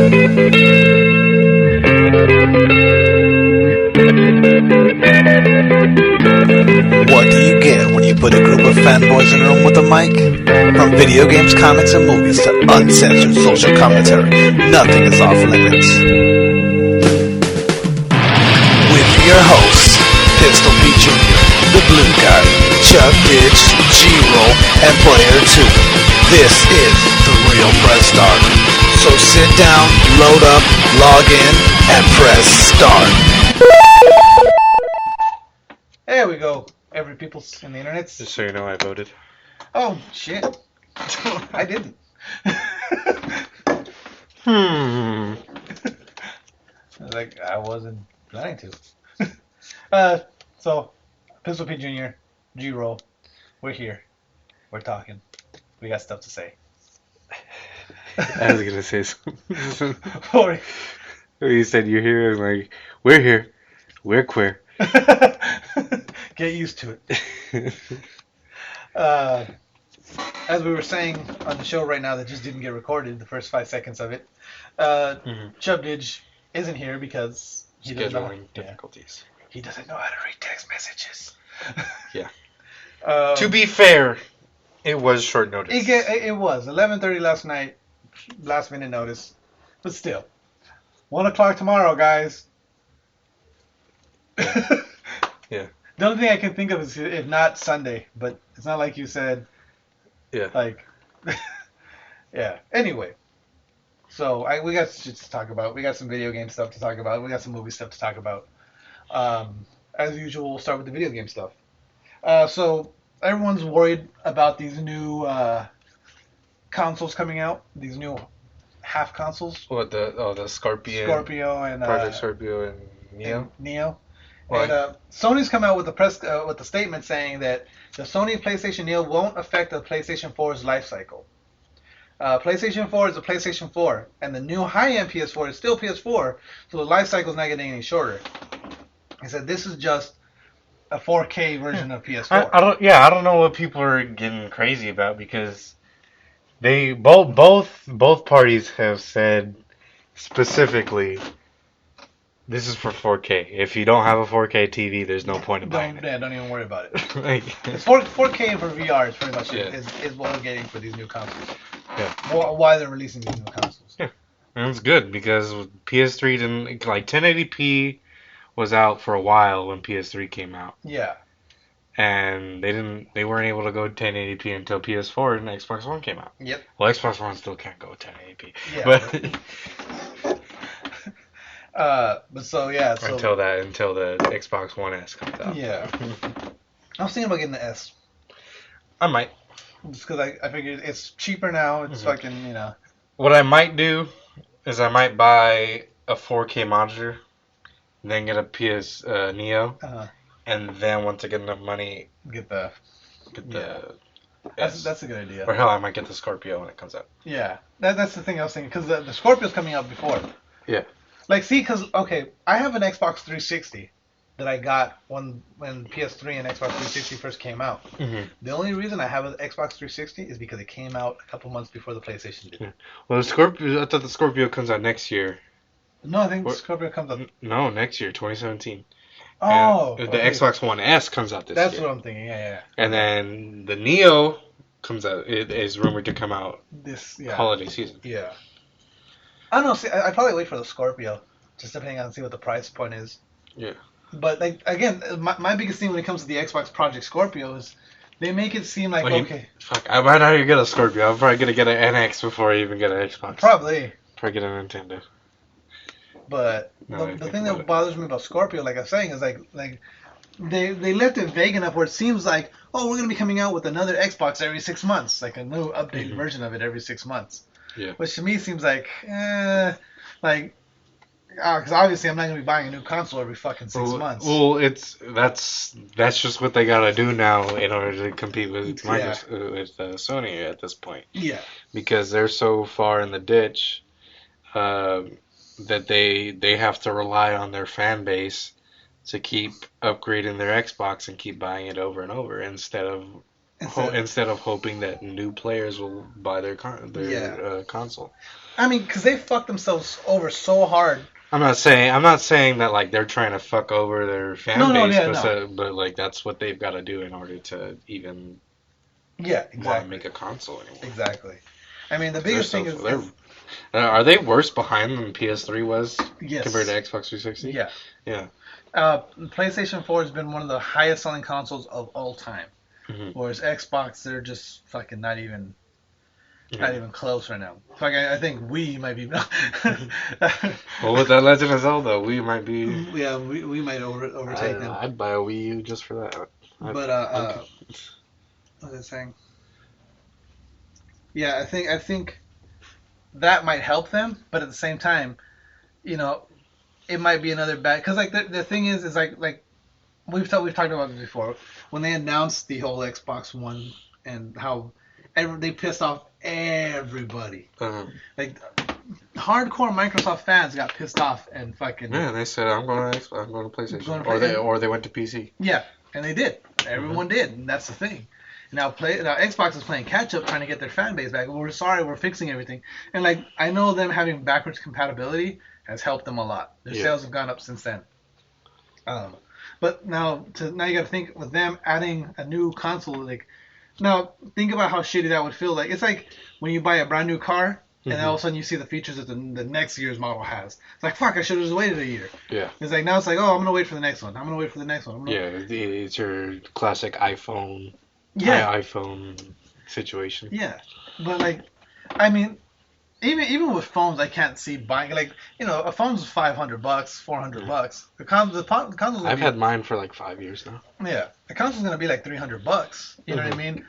What do you get when you put a group of fanboys in a room with a mic? From video games, comics, and movies to uncensored social commentary, nothing is off limits. With your hosts, Pistol Pete Jr., The Blue Guy, Chuck Ditch, G-Roll, and Player 2. This is The Real Press Start. So sit down, load up, log in, and press start. There we go, every people in the internet. Just so you know, I voted. Oh, shit. I didn't. Like, I wasn't planning to. So, Pistol P Jr., G-Roll, we're here. We're talking. We got stuff to say. I was going to say something. Or, You said you're here, and like, we're here. We're queer. get used to it. As we were saying on the show right now that just didn't get recorded, the first 5 seconds of it, Chub Didge isn't here because he doesn't know. Scheduling difficulties. He doesn't know how to read text messages. Yeah. To be fair, it was short notice. It was 11:30 last night, last minute notice, but still, 1 o'clock tomorrow, guys. Yeah. The only thing I can think of is if not Sunday, but it's not like you said. Yeah. Like, yeah. Anyway, so we got shit to talk about. We got some video game stuff to talk about. We got some movie stuff to talk about. As usual, we'll start with the video game stuff. So everyone's worried about these new consoles coming out. These new half consoles. What, the Scorpio and Project Scorpio and Neo? Neo. Why? And Sony's come out with a statement saying that the Sony PlayStation Neo won't affect the PlayStation 4's life cycle. PlayStation 4 is a PlayStation 4, and the new high-end PS4 is still PS4, so the life cycle is not getting any shorter. He said this is just a 4K version of PS4. I don't know what people are getting crazy about, because they both parties have said specifically this is for 4K. If you don't have a 4K TV, there's no point in buying it. Yeah, don't even worry about it. Like, It's 4K for VR is pretty much Yeah. is what we're getting for these new consoles. Yeah. Why they're releasing these new consoles. Yeah. and it's good because PS3 didn't, like, 1080p was out for a while when PS3 came out, Yeah. and they weren't able to go 1080p until PS4 and Xbox One came out. Yep. Well, Xbox One still can't go 1080p, Yeah. but But so yeah. So, until the Xbox One S comes out. Yeah. I was thinking about getting the S. I might. Just because I figured it's cheaper now. It's fucking, What I might do is I might buy a 4K monitor, then get a PS Neo, and then once I get enough money, get the. S. That's a good idea. Or hell, I might get the Scorpio when it comes out. Yeah. That's the thing I was thinking. Because the Scorpio's coming out before. Yeah. Like, see, because, okay, I have an Xbox 360 that I got when PS3 and Xbox 360 first came out. Mm-hmm. The only reason I have an Xbox 360 is because it came out a couple months before the PlayStation did. Yeah. Well, the Scorpio, I thought the Scorpio comes out next year. No, I think the Scorpio comes out. No, next year, 2017. Oh. And the Xbox One S comes out this year. That's what I'm thinking, yeah. And then the Neo comes out, it is rumored to come out This, holiday season. Yeah. I don't know, see, I'd probably wait for the Scorpio, just depending on see what the price point is. Yeah. But, like, again, my biggest thing when it comes to the Xbox Project Scorpio is they make it seem like, okay. Fuck, I might not even get a Scorpio. I'm probably going to get an NX before I even get an Xbox. Probably. Probably get a Nintendo. But the thing that bothers me about Scorpio, like I'm saying, is like they left it vague enough where it seems like, oh, we're going to be coming out with another Xbox every 6 months, like a new updated version of it every 6 months. Yeah. Which to me seems like, because obviously I'm not going to be buying a new console every fucking 6 months. Well, that's just what they gotta do now in order to compete with Sony at this point. Yeah. Because they're so far in the ditch that they have to rely on their fan base to keep upgrading their Xbox and keep buying it over and over instead of instead of hoping that new players will buy their console. I mean, because they fucked themselves over so hard. I'm not saying that like they're trying to fuck over their fan base, but like that's what they've got to do in order to even want to make a console anymore. Exactly. I mean, the biggest thing is are they worse behind than PS3 was compared to Xbox 360? Yeah. Yeah. PlayStation 4 has been one of the highest selling consoles of all time. Mm-hmm. Whereas Xbox, they're just fucking not even close right now. Fuck, I think Wii might be. Well, with that Legend of Zelda, we might be. Yeah, we might overtake them. I'd buy a Wii U just for that. But what was I saying? Yeah, I think that might help them, but at the same time, you know, it might be another bad. Because like the thing is like we've talked about this before when they announced the whole Xbox One and how they pissed off everybody. Like hardcore Microsoft fans got pissed off and fucking. Yeah, they said I'm going to PlayStation, or they went to PC. Yeah, and they did. Everyone did, and that's the thing. Now Xbox is playing catch up, trying to get their fan base back. We're sorry, we're fixing everything, and like I know them having backwards compatibility has helped them a lot. Their sales have gone up since then. But now you got to think with them adding a new console. Like now, think about how shitty that would feel. Like it's like when you buy a brand new car and then all of a sudden you see the features that the next year's model has. It's like fuck, I should have just waited a year. Yeah. It's like now it's like I'm gonna wait for the next one. I'm gonna wait for the next one. It's your classic iPhone. iPhone situation. Yeah, but like, I mean, even with phones, I can't see buying like a phone's $500, $400. The console's I've had mine for like 5 years now. Yeah, the console's gonna be like $300. You know what I mean?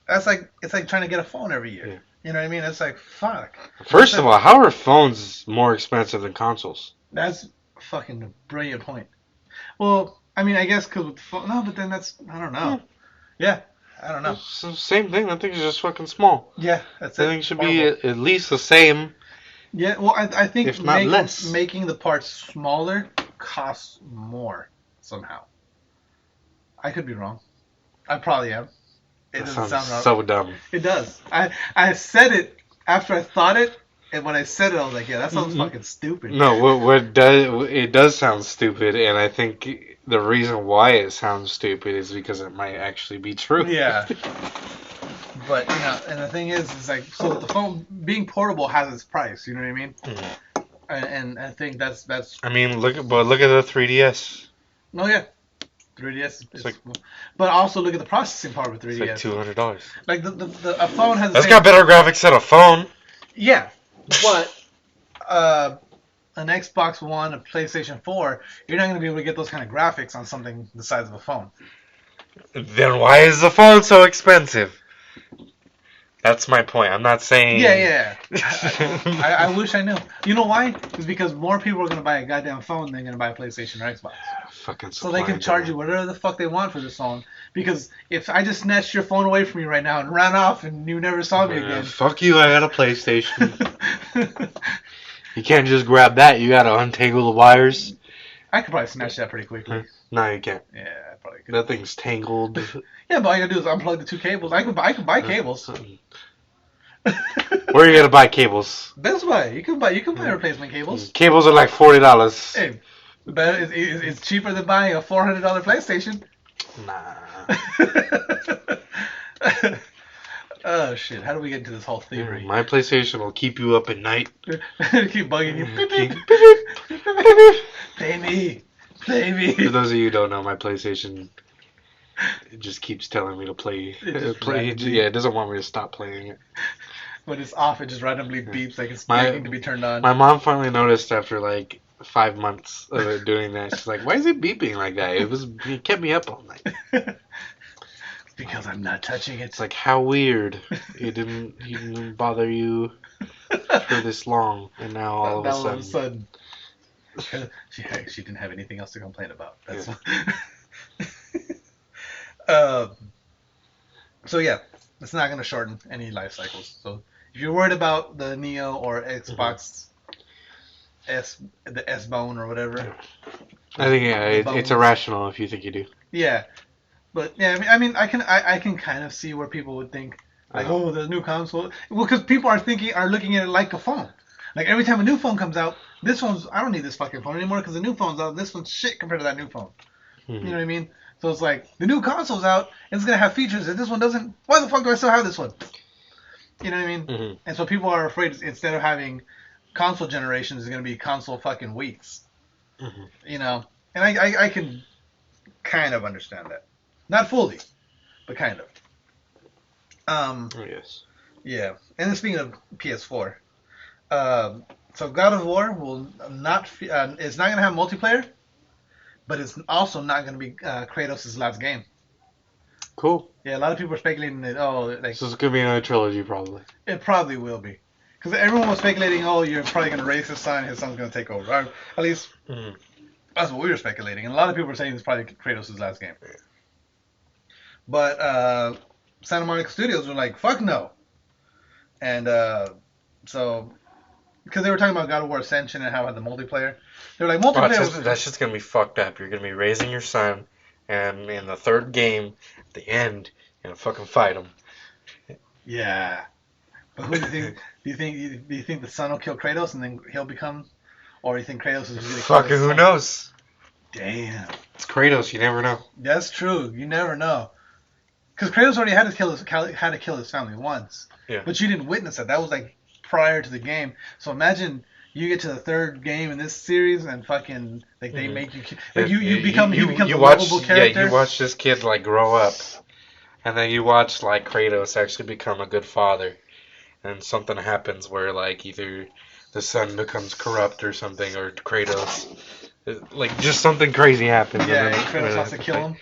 That's like it's like trying to get a phone every year. Yeah. You know what I mean? It's like fuck. First of all, how are phones more expensive than consoles? That's fucking a brilliant point. Well, I mean, I guess because with the phone, no, but then that's I don't know. Yeah. I don't know. It's the same thing. I think it's just fucking small. Yeah, that's it. I think it should be at least the same. Yeah, well, I think if not less. Making the parts smaller costs more somehow. I could be wrong. I probably am. It doesn't sound wrong. So dumb. It does. I said it after I thought it, and when I said it, I was like, yeah, that sounds fucking stupid. No, it does sound stupid, and I think the reason why it sounds stupid is because it might actually be true. Yeah. But and the thing is like, so the phone being portable has its price. You know what I mean? Mm-hmm. And I think that's. I mean, look at the 3DS. Oh yeah, 3DS. But also look at the processing power of 3DS. It's like $200. Like a phone has. That's got better graphics than a phone. Yeah, but an Xbox One, a PlayStation 4, you're not going to be able to get those kind of graphics on something the size of a phone. Then why is the phone so expensive? That's my point. I'm not saying... Yeah. I wish I knew. You know why? It's because more people are going to buy a goddamn phone than going to buy a PlayStation or Xbox. Fucking so they can charge you whatever the fuck they want for this phone. Because if I just snatched your phone away from you right now and ran off and you never saw me again... Fuck you, I got a PlayStation. You can't just grab that. You gotta untangle the wires. I could probably snatch that pretty quickly. No, you can't. Yeah, I probably could. That thing's tangled. Yeah, but all you gotta do is unplug the two cables. I could buy cables. Where are you gonna buy cables? Best Buy. You can buy replacement cables. Cables are like $40. Hey, but it's cheaper than buying a $400 PlayStation. Nah. Oh shit! How do we get into this whole theory? My PlayStation will keep you up at night. Keep bugging you. Play me. For those of you who don't know, my PlayStation just keeps telling me to play. It doesn't want me to stop playing it. When it's off, it just randomly beeps like it's waiting to be turned on. My mom finally noticed after like 5 months of it doing that. She's like, "Why is it beeping like that? It kept me up all night." Because I'm not touching it. It's like, how weird. It didn't bother you for this long, and now all of a sudden. She didn't have anything else to complain about. That's so yeah, it's not going to shorten any life cycles. So if you're worried about the Neo or Xbox the S Bone or whatever, I think it's irrational if you think you do. Yeah. But yeah, I can kind of see where people would think like, oh, the new console. Well, because people are looking at it like a phone. Like every time a new phone comes out, I don't need this fucking phone anymore because the new phone's out. This one's shit compared to that new phone. Mm-hmm. You know what I mean? So it's like the new console's out and it's gonna have features that this one doesn't. Why the fuck do I still have this one? You know what I mean? Mm-hmm. And so people are afraid instead of having console generations, it's gonna be console fucking weeks. Mm-hmm. You know, and I can kind of understand that, not fully, but kind of. Yes. Yeah. And then speaking of PS4, so God of War will not. It's not gonna have multiplayer, but it's also not gonna be Kratos' last game. Cool. Yeah, a lot of people are speculating that like So it's gonna be another trilogy, probably. it probably will be, because everyone was speculating, you're probably gonna raise his son, his son's gonna take over. Or at least that's what we were speculating, and a lot of people were saying it's probably Kratos' last game. But Santa Monica Studios were like, fuck no. And so, because they were talking about God of War Ascension and how it had the multiplayer, they were like, multiplayer. That's just gonna be fucked up. You're gonna be raising your son, and in the third game, at the end, you're gonna fucking fight him. Yeah. But who do you think? Do you think the son will kill Kratos and then he'll become, or do you think Kratos is going to kill Fucking his who son? knows? Damn. It's Kratos. You never know. That's true. You never know. Because Kratos already had to kill his family once. Yeah. But you didn't witness it. That was like prior to the game. So imagine you get to the third game in this series and fucking like they make you like you become a lovable character. Yeah, you watch this kid like grow up, and then you watch like Kratos actually become a good father, and something happens where like either the son becomes corrupt or something, or Kratos, like just something crazy happens. Yeah, and then, Kratos has to kill him,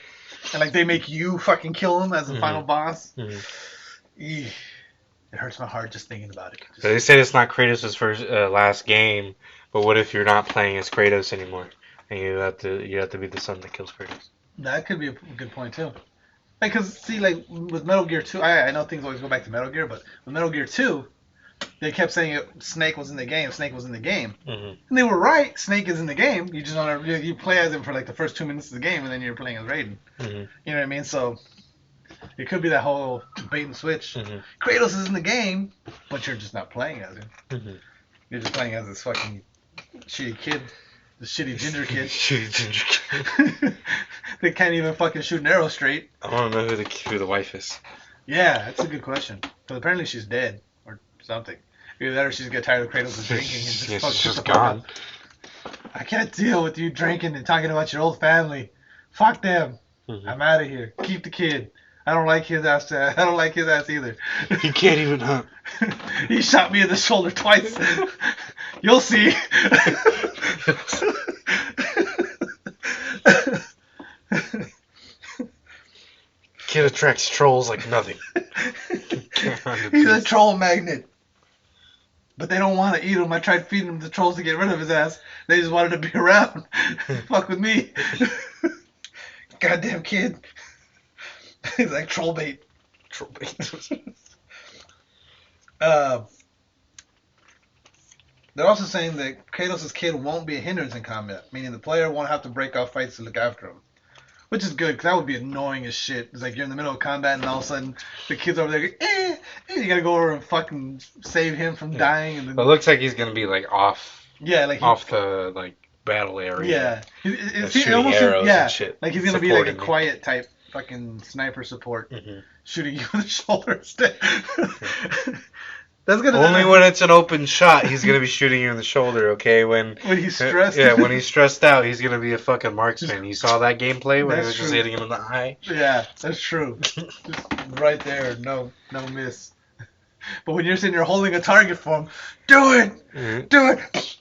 and like they make you fucking kill him as the final boss. Eesh. It hurts my heart just thinking about it. They said it's not Kratos' first last game, but what if you're not playing as Kratos anymore, and you have to be the son that kills Kratos? That could be a good point too. Like, cause see, like with Metal Gear 2, I know things always go back to Metal Gear, but with Metal Gear 2, they kept saying Snake was in the game. Snake was in the game, and they were right. Snake is in the game. You just you play as him for like the first 2 minutes of the game, and then you're playing as Raiden. You know what I mean? So. It could be that whole bait and switch. Kratos is in the game, but you're just not playing as him. You're just playing as this fucking shitty kid, this shitty ginger kid. Shitty ginger kid. They can't even fucking shoot an arrow straight. I want to know who the wife is. Yeah, that's a good question. But apparently she's dead or something. Either that or she's got tired of Kratos drinking and just she's just gone. I can't deal with you drinking and talking about your old family. Fuck them. I'm out of here. Keep the kid. I don't like his ass. I don't like his ass either. He can't even hunt. He shot me in the shoulder twice. You'll see. Kid attracts trolls like nothing. He's a troll magnet. But they don't want to eat him. I tried feeding him the trolls to get rid of his ass. They just wanted to be around. Fuck with me. Goddamn kid. He's like troll bait. Troll bait. They're also saying that Kratos' kid won't be a hindrance in combat, meaning the player won't have to break off fights to look after him. Which is good, because that would be annoying as shit. It's like you're in the middle of combat and all of a sudden the kid's over there, and you gotta go over and fucking save him from dying. And then, it looks like he's gonna be like off the like battle area. Yeah. Shooting arrows and shit. Like he's gonna be like a quiet type fucking sniper support, shooting you in the shoulder instead. That's gonna only when it's an open shot he's gonna be shooting you in the shoulder. Okay, when he's stressed. Yeah, when he's stressed out, he's gonna be a fucking marksman. You saw that gameplay when he was just hitting him in the eye. Yeah, that's true. Just right there, no miss. But when you're sitting there holding a target for him, do it, do it.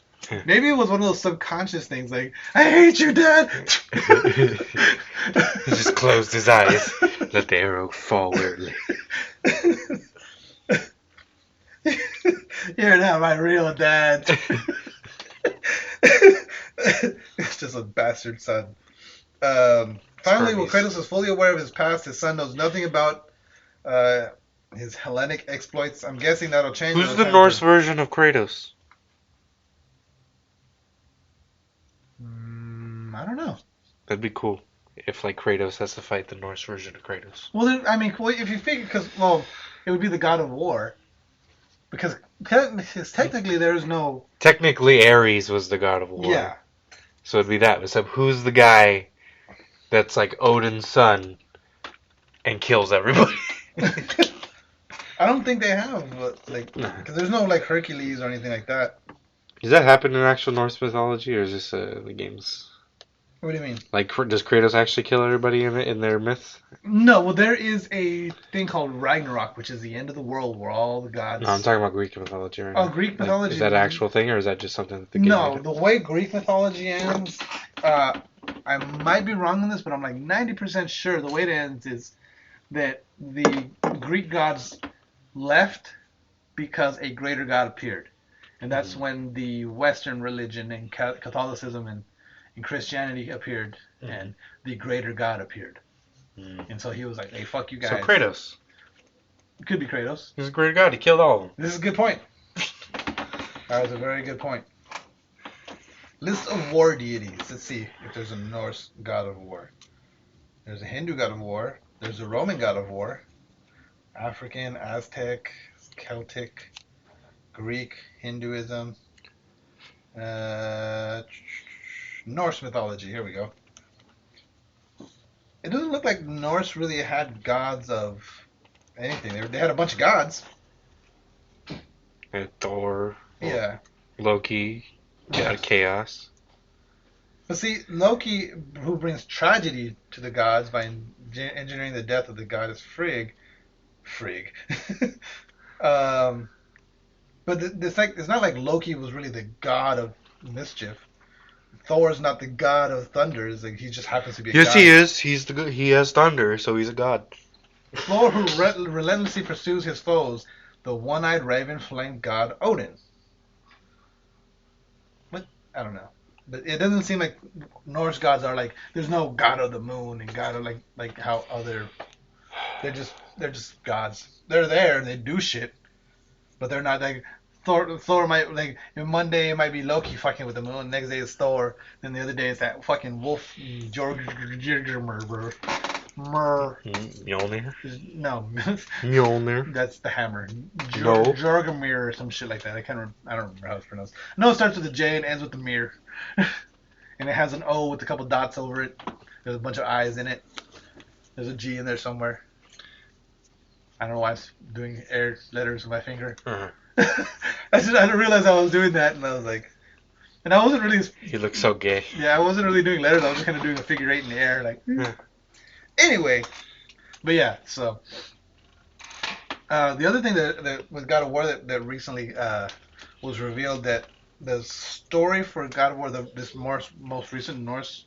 Maybe it was one of those subconscious things, like, I hate you, Dad! He just closed his eyes, let the arrow fall where it lay. You're not my real dad. It's just a bastard son. Finally, when Kratos is fully aware of his past, his son knows nothing about his Hellenic exploits. I'm guessing that'll change. Who's the Norse version of Kratos? I don't know. That'd be cool. if like Kratos has to fight the Norse version of Kratos. Well, then, I mean, if you figure, it would be the god of war. Because technically there is no... Technically, Ares was the god of war. Yeah. So it'd be that. Except who's the guy that's like Odin's son and kills everybody? I don't think they have, because there's no, like, Hercules or anything like that. Does that happen in actual Norse mythology, or is this the games? What do you mean? Like, does Kratos actually kill everybody in their myth? No, well, there is a thing called Ragnarok, which is the end of the world where all the gods... No, I'm talking about Greek mythology right now. Oh, Greek mythology? Is that an actual thing, or is that just something that the game No, made the way Greek mythology ends, I might be wrong on this, but I'm like 90% sure the way it ends is that the Greek gods left because a greater god appeared. And that's when the Western religion and Catholicism and Christianity appeared, and the greater god appeared. And so he was like, hey, fuck you guys. So Kratos. Could be Kratos. He's a greater god. He killed all of them. This is a good point. That was a very good point. List of war deities. Let's see if there's a Norse god of war. There's a Hindu god of war. There's a Roman god of war. African, Aztec, Celtic, Greek, Hinduism, Norse mythology. Here we go. It doesn't look like Norse really had gods of anything. They had a bunch of gods. Thor. Yeah. Loki. God of Chaos. But see, Loki, who brings tragedy to the gods by engineering the death of the goddess Frigg. But it's not like Loki was really the god of mischief. Thor's not the god of thunder. It's like he just happens to be a god. Yes, he is. He has thunder, so he's a god. Thor, who relentlessly pursues his foes, the one-eyed raven-flanked god Odin. What? I don't know. But it doesn't seem like Norse gods are like, there's no god of the moon and god of like how other... They're just gods. They're there and they do shit. But they're not like... Thor might, like, one day it might be Loki fucking with the moon, the next day it's Thor, then the other day it's that fucking wolf, Mjolnir. No. Mjolnir. That's the hammer. No. Jorgamir or some shit like that. I don't remember how it's pronounced. No, it starts with a J and ends with a mir. And it has an O with a couple dots over it. There's a bunch of I's in it. There's a G in there somewhere. I don't know why I was doing air letters with my finger. Uh-huh. I didn't realize I was doing that, and I was like, and I wasn't really. He looks so gay. Yeah, I wasn't really doing letters. I was just kind of doing a figure eight in the air, like. Anyway, but yeah, so the other thing that with God of War that recently was revealed, that the story for God of War, this most recent Norse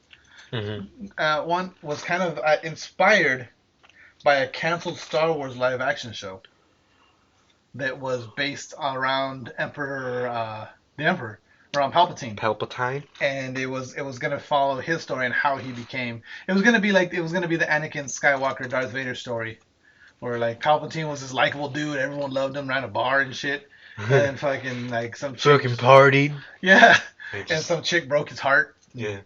one, was kind of inspired by a canceled Star Wars live action show that was based around the Emperor, around Palpatine. And it was gonna follow his story and how he became. It was gonna be the Anakin Skywalker Darth Vader story, where like Palpatine was this likable dude, everyone loved him, ran a bar and shit, and fucking like some chick, fucking partied. Yeah, and some chick broke his heart. Yeah,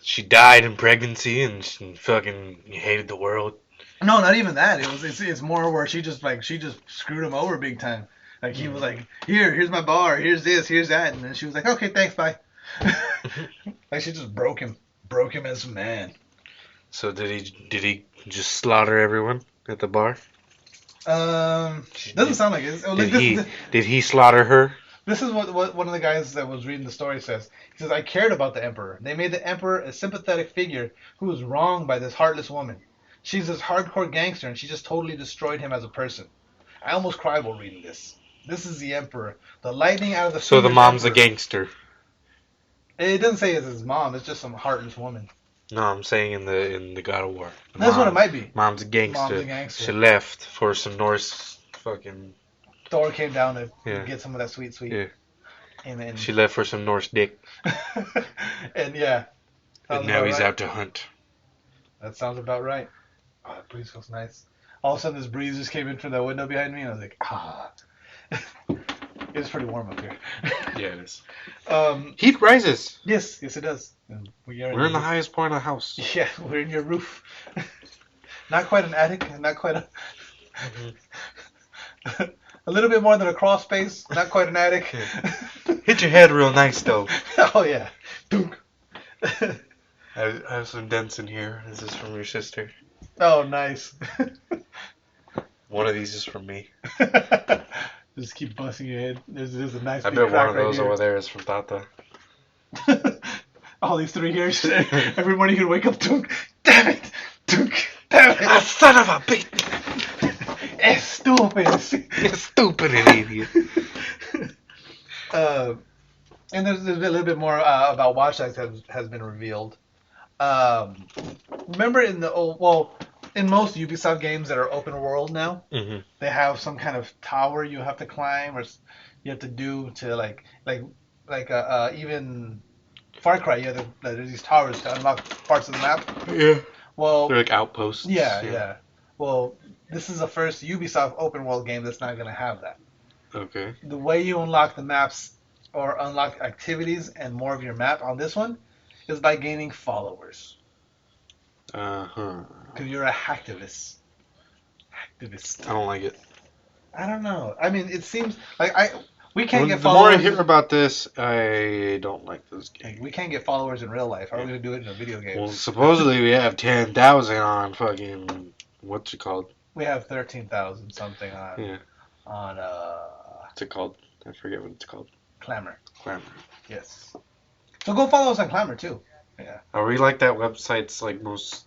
she died in pregnancy and she fucking hated the world. No, not even that. It's more where she just screwed him over big time. Like he was like, here's my bar, here's this, here's that, and then she was like, okay, thanks, bye. Like she just broke him as a man. So did he just slaughter everyone at the bar? Doesn't sound like it. Did he slaughter her? This is what one of the guys that was reading the story says. He says, I cared about the Emperor. They made the Emperor a sympathetic figure who was wronged by this heartless woman. She's this hardcore gangster, and she just totally destroyed him as a person. I almost cried while reading this. This is the Emperor. The lightning out of the... So the mom's a gangster. It doesn't say it's his mom. It's just some heartless woman. No, I'm saying in the God of War. That's what it might be. Mom's a gangster. She left for some Norse fucking... Thor came down to get some of that sweet. Yeah. And she left for some Norse dick. And yeah. And now he's out to hunt. That sounds about right. Oh, that breeze feels nice. All of a sudden, this breeze just came in from the window behind me, and I was like, ah. It's pretty warm up here. Yeah, it is. Um, Heat rises. yes, it does. And We're in the highest point of the house. Yeah, we're in your roof. Not quite an attic, not quite a... a little bit more than a crawl space, not quite an attic. Hit your head real nice, though. Oh, yeah. Dunk. I have some dents in here. This is from your sister. Oh, nice. One of these is from me. Just keep busting your head. There's a nice I big bet crack one of those right over there is from Tata. All these 3 years. Every morning you wake up, dunk. Damn it. Dunk. Damn it. Ah, son of a bitch! Estúpido. You stupid idiot. And there's a little bit more about Watch Dogs has been revealed. Remember in the in most Ubisoft games that are open world now, they have some kind of tower you have to climb or you have to do to like even Far Cry. There's these towers to unlock parts of the map. Yeah. Well, They're like outposts. Yeah. Well, this is the first Ubisoft open world game that's not going to have that. Okay. The way you unlock the maps or unlock activities and more of your map on this one is by gaining followers. Uh-huh. Because you're a hacktivist. Activist. I don't like it. I don't know. I mean, it seems like we can't get The more followers. I hear about this, I don't like this game. We can't get followers in real life. How are we going to do it in a video game? Well, supposedly we have 10,000 on fucking... What's it called? We have 13,000 something Yeah. on What's it called? I forget what it's called. Clamor. Clamor. Yes. So go follow us on Clamor too. Yeah. Are we like that website's like most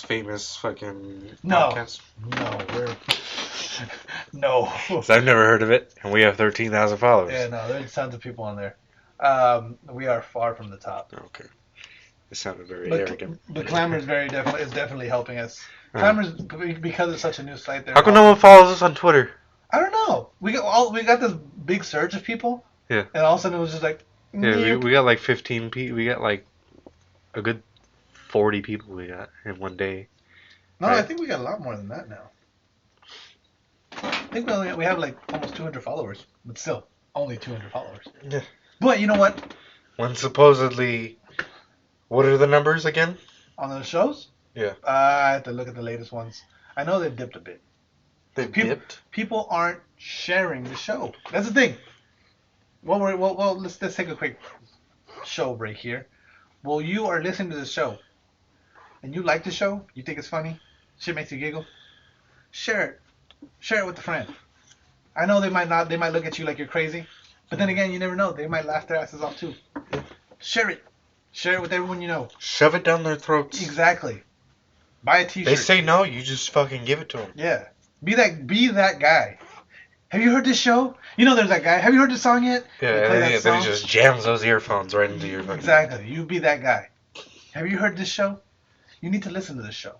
famous fucking No. podcast? No, we're no. 'Cause I've never heard of it, and we have 13,000 followers. Yeah, no, there's tons of people on there. We are far from the top. Okay. It sounded very But arrogant. Clamor is definitely helping us. Clamor's because it's such a new site. How come no one follows us on Twitter? I don't know. We got this big surge of people. Yeah. And all of a sudden it was just like. Yeah, we got like 15 people. We got like a good 40 people we got in one day. No, Right. I think we got a lot more than that now. I think we have like almost 200 followers, but still only 200 followers. Yeah. But you know what? When supposedly, what are the numbers again? On those shows, Yeah. I have to look at the latest ones. I know they've dipped a bit. They dipped. People aren't sharing the show. That's the thing. Well, let's take a quick show break here. Well, you are listening to the show, and you like the show. You think it's funny. Shit makes you giggle. Share it. Share it with a friend. I know they might not. They might look at you like you're crazy, but then again, you never know. They might laugh their asses off too. Share it. Share it with everyone you know. Shove it down their throats. Exactly. Buy a T-shirt. They say no, you just fucking give it to them. Yeah. Be that guy. Have you heard this show? You know there's that guy. Have you heard this song yet? Yeah, They play that then song. he just jams those earphones right into your fucking... Exactly. You be that guy. Have you heard this show? You need to listen to this show.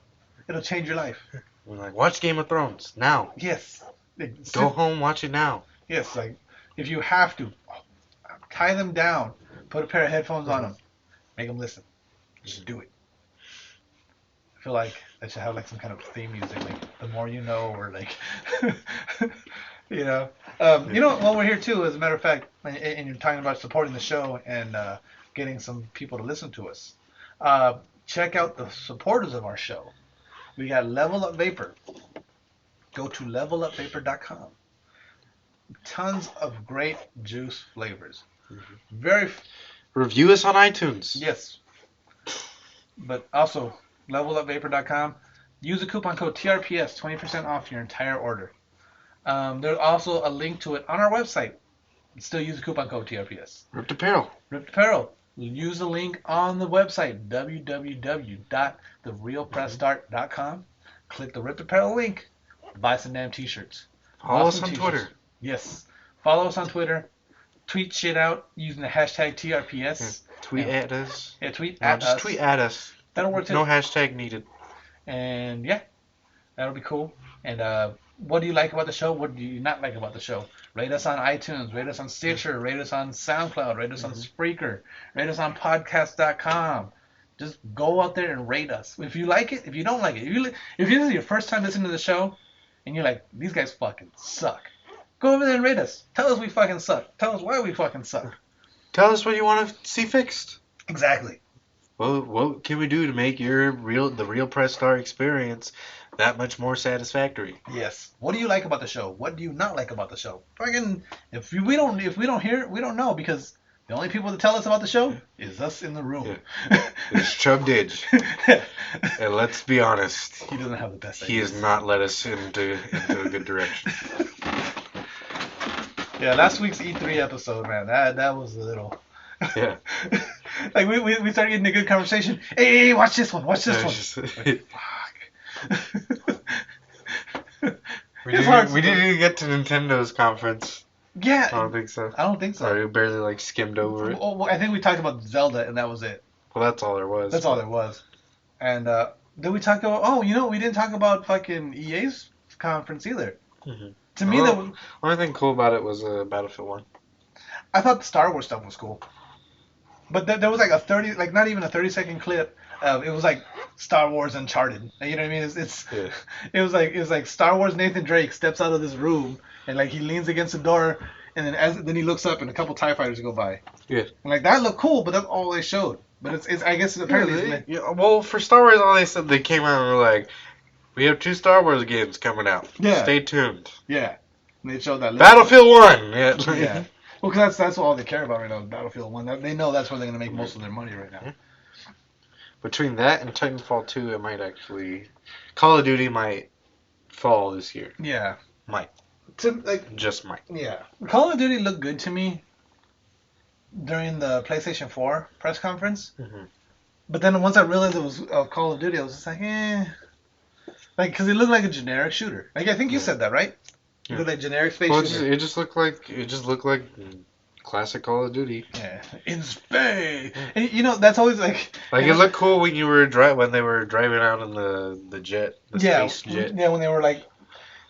It'll change your life. We're like, watch Game of Thrones now. Yes. Go home, watch it now. Yes, like if you have to, tie them down. Put a pair of headphones on them. Make them listen. Just do it. I feel like I should have like some kind of theme music, like the more you know, or like, you know. While we're here too, as a matter of fact, and you're talking about supporting the show and getting some people to listen to us, check out the supporters of our show. We got Level Up Vapor. Go to levelupvapor.com. Tons of great juice flavors. Very Review us on iTunes. yes. But also levelupvapor.com. Use the coupon code TRPS, 20% off your entire order. There's also a link to it on our website. Still use the coupon code TRPS. Ripped Apparel. Ripped Apparel. Use the link on the website, www.therealpressstart.com. Click the Ripped Apparel link. Buy some damn t-shirts. Follow us Awesome on t-shirts. Twitter. Yes. Follow us on Twitter. Tweet shit out using the hashtag TRPS. Tweet at us. Yeah, tweet No, at just us. tweet at us. That'll work too. No hashtag needed. And yeah, that'll be cool. And what do you like about the show? What do you not like about the show? Rate us on iTunes. Rate us on Stitcher. Rate us on SoundCloud. Rate us on Spreaker. Rate us on podcast.com. Just go out there and rate us. If you like it, if you don't like it, if this is your first time listening to the show, and you're like, these guys fucking suck, Go over there and rate us. Tell us we fucking suck. Tell us why we fucking suck. Tell us what you want to see fixed. Exactly. Well, what can we do to make the real Press Star experience that much more satisfactory? Yes. What do you like about the show? What do you not like about the show? Fucking, if we don't hear it, we don't know, because the only people that tell us about the show is us in the room. Yeah. It's Chub Didge. And let's be honest, He doesn't have the best he ideas. has not led us into a good direction. Yeah, last week's E3 episode, man, that was a little... Yeah. Like, we started getting a good conversation. Hey, watch this one, watch this Yeah, one. it's just- Fuck. we It's hard didn't to- even get to Nintendo's conference. Yeah. I don't think so. I don't think so. Or we barely like skimmed over it. Well, I think we talked about Zelda, and that was it. Well, that's all there was. That's all there was. And did we talk about... Oh, we didn't talk about fucking EA's conference either. Mm-hmm. To me, that was, Only thing cool about it was Battlefield 1. I thought the Star Wars stuff was cool. But there was like a 30... Like, not even a 30-second clip. It was like Star Wars Uncharted. You know what I mean? Yeah. It was like Star Wars Nathan Drake steps out of this room, and like he leans against the door, and then he looks up, and a couple TIE fighters go by. Yeah. And like that looked cool, but that's all they showed. But it's I guess apparently Yeah, well, for Star Wars, all they said, they came out and were like, we have 2 Star Wars games coming out. Yeah. Stay tuned. yeah. And they showed that. Battlefield 1! Yeah. Yeah. Well, because that's all they care about right now, is Battlefield 1. They know that's where they're going to make most of their money right now. Between that and Titanfall 2, it might actually... Call of Duty might fall this year. Yeah. Might. Just might. Yeah. Call of Duty looked good to me during the PlayStation 4 press conference. Mhm. But then once I realized it was Call of Duty, I was just like, eh. Like, because it looked like a generic shooter. Like, I think you said that, right? It looked like generic space Well, shooter. it just looked like classic Call of Duty. Yeah. In space. And, that's always like... Like, it looked cool when when they were driving out in the jet, the space jet. Yeah, when they were like...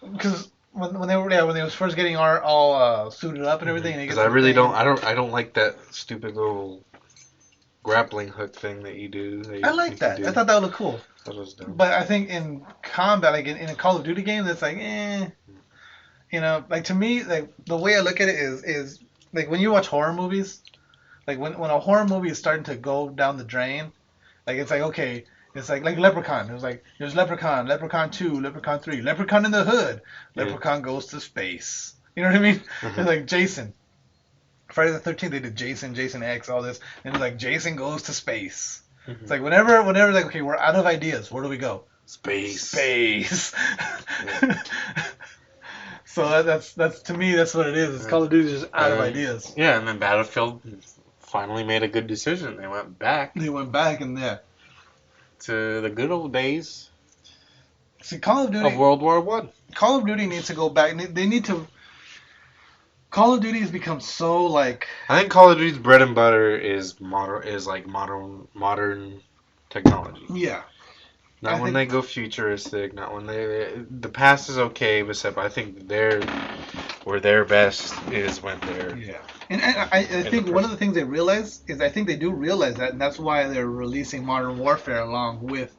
Because... When they were first getting all suited up and everything. Because I really don't like that stupid little grappling hook thing that you do. I like that. I thought that would look cool. That was dumb. But I think in combat, like in a Call of Duty game, that's like, eh. Like to me, like the way I look at it is like when you watch horror movies, like when a horror movie is starting to go down the drain, like it's like, okay, it's like Leprechaun. It was like, there's Leprechaun, Leprechaun 2, Leprechaun 3, Leprechaun in the Hood, Leprechaun goes to space. You know what I mean? Mhm. It's like Jason. Friday the 13th, they did Jason X, all this. And it's like, Jason goes to space. Mhm. It's like, whenever, like, okay, we're out of ideas. Where do we go? Space. Space. So that's to me, that's what it is. It's Call of Duty just out of ideas. Yeah, and then Battlefield finally made a good decision. They went back They went back and to the good old days see, Call of Duty. of World War One. Call of Duty needs to go back. They need to. Call of Duty has become so like. I think Call of Duty's bread and butter is modern technology. Yeah. Not when they go futuristic. Not when the past is okay, but I think where their best is when they're. Yeah. And I think one of the things they realize is I think they do realize that, and that's why they're releasing Modern Warfare along with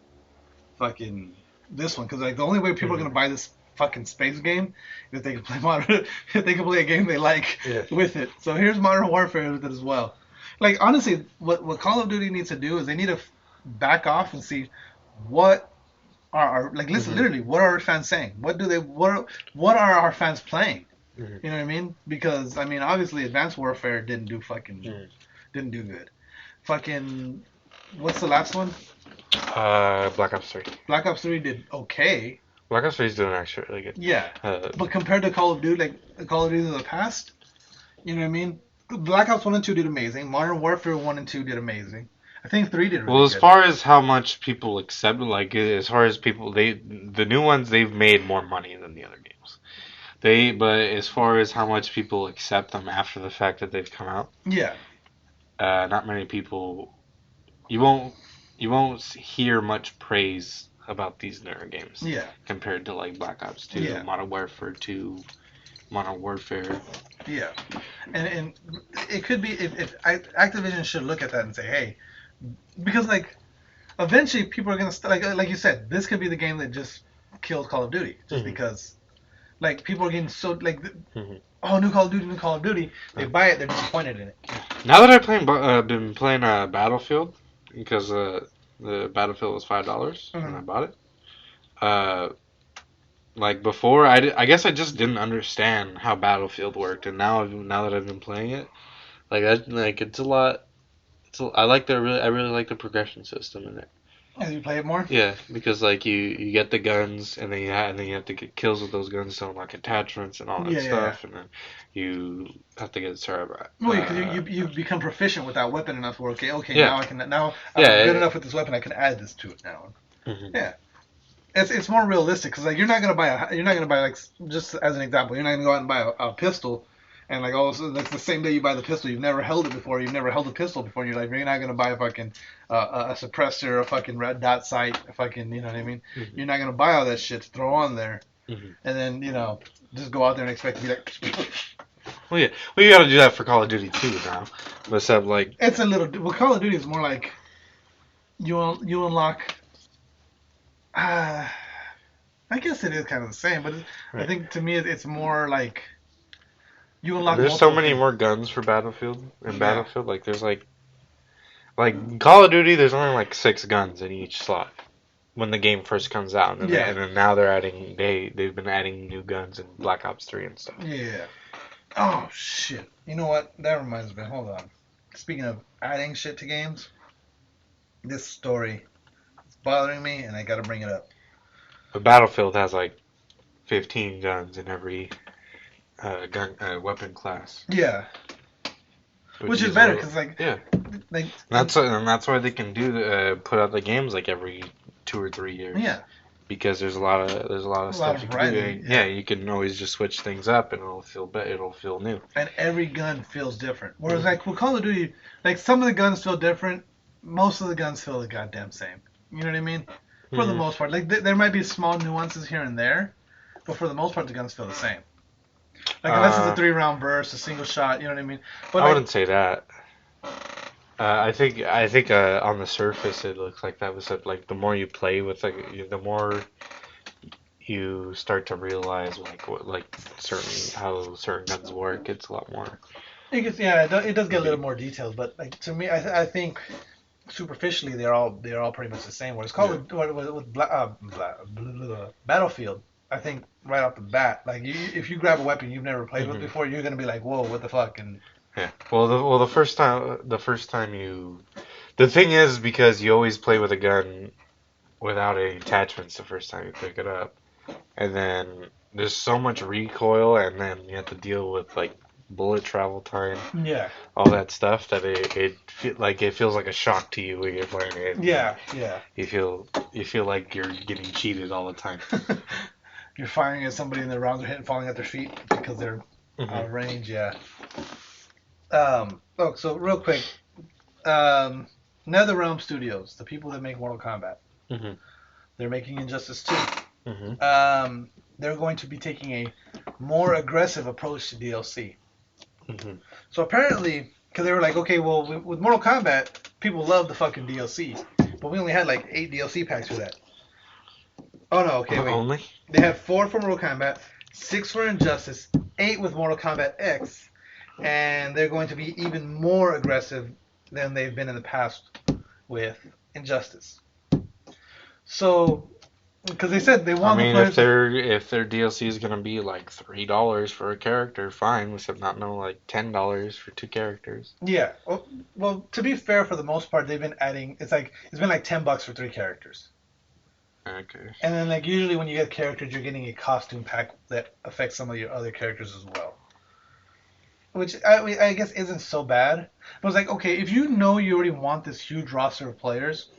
fucking this one, because like the only way people are gonna buy this fucking space game is if they can play if they can play a game they like with it. So here's Modern Warfare with it as well. Like honestly, what Call of Duty needs to do is they need to back off and see what are like listen literally what are our fans saying? What are our fans playing? Mhm. You know what I mean? Because I mean obviously Advanced Warfare didn't do good. Fucking what's the last one? Black Ops 3. Black Ops 3 did okay. Black Ops 3 is doing actually really good. Yeah. Uh, But compared to Call of Duty, like the Call of Duty of the past, you know what I mean? Black Ops 1 and 2 did amazing. Modern Warfare 1 and 2 did amazing. I think 3 did really well, as good. far as how much people accept, like as far as people, the new ones they've made more money than the other games. But as far as how much people accept them after the fact that they've come out, Yeah. not many people. You won't hear much praise about these newer games. Yeah. Compared to like Black Ops 2, Yeah. Modern Warfare 2, Modern Warfare. Yeah. And it could be if Activision should look at that and say, hey, because like eventually people are gonna like you said, this could be the game that just kills Call of Duty just because. Like people are getting so like, Mhm. oh, new Call of Duty, new Call of Duty. They buy it, they're disappointed in it. Now that been playing Battlefield because the Battlefield was $5 when I Mhm. bought it. Uh, like before, I guess I just didn't understand how Battlefield worked, and now that I've been playing it, it's a lot. I really like the progression system in it. As you play it more. Yeah, because like you get the guns and then you have to get kills with those guns to unlock attachments and all that Yeah, yeah, yeah. stuff, and then you have to get started. Well, because you become proficient with that weapon enough where okay Yeah. now I'm Yeah, good enough with this weapon I can add this to it now. Mhm. Yeah. It's more realistic because like you're not gonna buy like, just as an example, you're not gonna go out and buy a pistol and like all of a sudden that's the same day you buy the pistol, you've never held it before, you've never held a pistol before in your life, you're not gonna buy a fucking a suppressor, a fucking red dot sight, a fucking, you know what I mean? Mhm. You're not gonna buy all that shit to throw on there Mhm. and then just go out there and expect to be like. Well, yeah, you got to do that for Call of Duty too now. But except like It's a little. Well, Call of Duty is more like you unlock. Uh, I guess it is kind of the same, but I Right. think to me it's more like you unlock. there's so multiple many things. more guns for Battlefield in Yeah. Battlefield. Like there's like Call of Duty. There's only like 6 guns in each slot when the game first comes out, and, Yeah. and then now they've been adding new guns in Black Ops 3 and stuff. Yeah. Oh shit! You know what? That reminds me. Hold on. Speaking of adding shit to games, this story is bothering me, and I got to bring it up. But Battlefield has like 15 guns in every weapon class, Yeah. Which is better because like yeah. like That's why they can put out the games like every 2 or 3 years. yeah. Because there's a lot of stuff of you can do. variety, Yeah, yeah. you can always just switch things up and it'll feel new. And every gun feels different. Whereas like with Call of Duty, like some of the guns feel different. Most of the guns feel the goddamn same. You know what I mean? For the Mhm. most part, like there might be small nuances here and there, but for the most part, the guns feel the same. Like unless it's a 3-round burst, a single shot. You know what I mean? But I like, wouldn't say that. I think on the surface it looks like that was like the more you play with the more you start to realize how certain guns work. It's a lot more. it does get a little more details. But like to me, I think superficially they're all pretty much the same. Whereas Call of with Battlefield, I think right off the bat, like if you grab a weapon you've never played with Mhm. before, you're gonna be like, whoa, what the fuck? And Yeah. Well, the first time the thing is because you always play with a gun without any attachments the first time you pick it up, and then there's so much recoil, and then you have to deal with like bullet travel time, yeah, all that stuff that it feels like a shock to you when you're playing it. yeah. You feel like you're getting cheated all the time. You're firing at somebody and the rounds are hitting, falling at their feet because they're out of range. Yeah. So real quick, NetherRelm Studios, the people that make Mortal Kombat, Mhm. they're making Injustice 2. Mhm. They're going to be taking a more aggressive approach to DLC. Mhm. So apparently, because they were like, okay, well, with Mortal Kombat, people love the fucking DLCs, but we only had like 8 DLC packs for that. Oh no, okay, wait. Only? They have 4 for Mortal Kombat, 6 for Injustice, 8 with Mortal Kombat X, and they're going to be even more aggressive than they've been in the past with Injustice. So, because they said they want I mean, the players. if their DLC is gonna be like $3 for a character, fine. Except not no like $10 for 2 characters. Yeah. Well, to be fair, for the most part, they've been adding. It's been like $10 for 3 characters. Okay. And then like usually when you get characters, you're getting a costume pack that affects some of your other characters as well. Which I guess isn't so bad. But it's like, okay, if you know you already want this huge roster of players,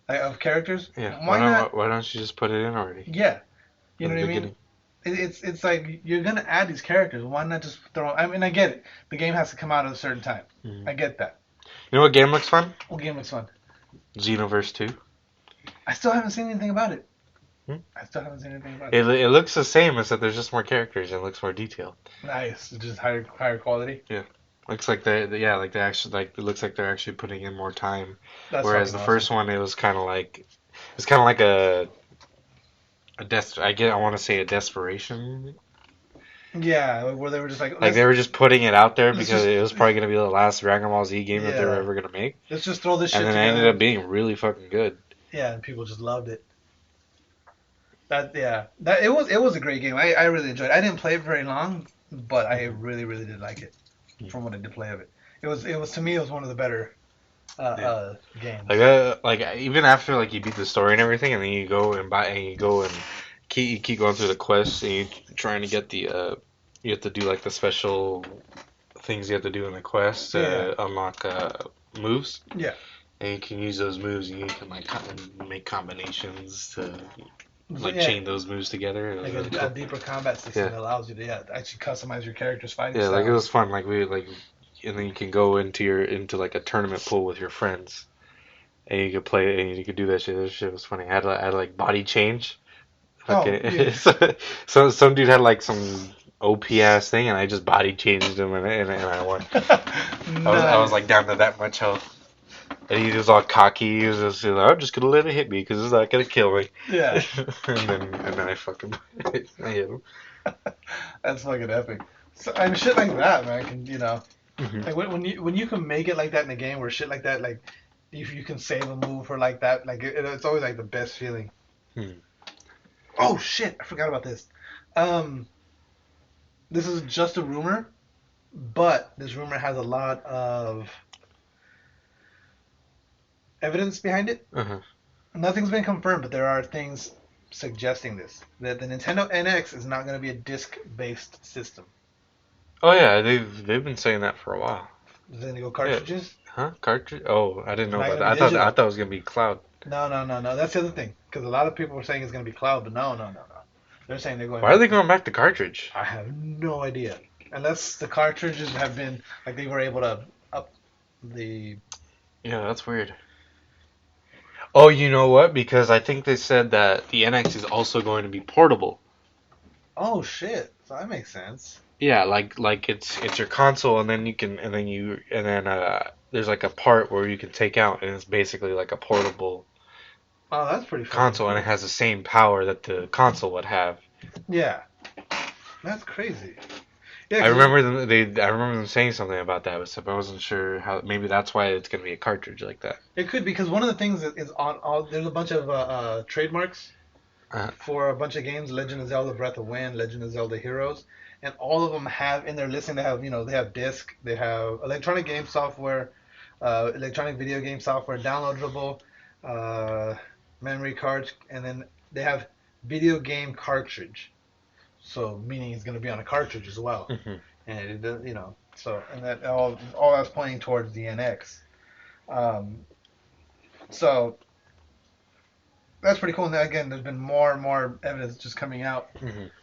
of characters, Yeah. why not? Why don't you just put it in already? Yeah. You know From what the I mean? beginning? It's like you're gonna add these characters. Why not just throw? I mean, I get it. The game has to come out at a certain time. Mhm. I get that. You know what game looks fun? What game looks fun? Xenoverse 2. I still haven't seen anything about it. Hmm? I still haven't seen anything about it. It looks the same, except there's just more characters and it looks more detailed. Nice. It's just higher quality. Looks like they actually it looks like they're actually putting in more time. That's Whereas the fucking first one, it was kind of like a I want to say a desperation Yeah, where they were just like, Like they were just putting it out there let's because just- it was probably gonna be the last Dragon Ball Z game that they were Yeah. ever gonna make, let's just throw this shit and then it together. ended up being really fucking good. Yeah, and people just loved it. That it was a great game. I really enjoyed it. I didn't play it very long, but I really did like it from what I did play of it. It was to me it was one of the better games. Like even after like you beat the story and everything, and then you go and keep going through the quests, and you trying to get the you have to do like the special things you have to do in the quest to unlock moves. Yeah. And you can use those moves, and you can like make combinations to like Yeah. chain those moves together. Like Really a cool. deeper combat system that allows you to actually customize your character's fighting Yeah, style. like it was fun. Like and then you can go into like a tournament pool with your friends, and you could play and you could do that shit. That shit was funny. I had like body change. Okay. So some dude had like some OP ass thing, and I just body changed him, and I won. I was like down to that much health. And he was all cocky. He was just like, I'm just gonna let it hit me because it's not gonna kill me. Yeah. and then I fucking I hit him. That's fucking epic. So, I mean, shit like that, man. Can Mhm. like when you can make it like that in a game where shit like that, like if you can save a move or like that, like it's always like the best feeling. Oh shit! I forgot about this. This is just a rumor, but this rumor has a lot of evidence behind it. Uh-huh. Nothing's been confirmed, but there are things suggesting this. That the Nintendo NX is not going to be a disc-based system. Oh yeah, they've been saying that for a while. Is it going to go cartridges? Huh? Cartridge? Oh, I didn't know Not about gonna that. be I thought digital. it was gonna be cloud. No. That's the other thing. Because a lot of people were saying it's going to be cloud, but no. They're saying they're going. Why are they going back to cartridge? I have no idea. Unless the cartridges have been like they were able to up the. Yeah, that's weird. Oh, you know what? Because I think they said that the NX is also going to be portable. Oh shit! So that makes sense. Yeah, like it's your console, and then there's like a part where you can take out, and it's basically like a portable Oh, that's pretty fucking console, cool. and it has the same power that the console would have. Yeah, that's crazy. Yeah, I remember them saying something about that, but I wasn't sure how. Maybe that's why it's gonna be a cartridge like that. it could because one of the things that is on all there's a bunch of trademarks for a bunch of games: Legend of Zelda: Breath of Wind, Legend of Zelda: Heroes, and all of them have in their listing they have disc, they have electronic game software, electronic video game software, downloadable, memory cards, and then they have video game cartridge. So meaning it's going to be on a cartridge as well, and it so and that all that's pointing towards the NX. So that's pretty cool. And then, again, there's been more and more evidence just coming out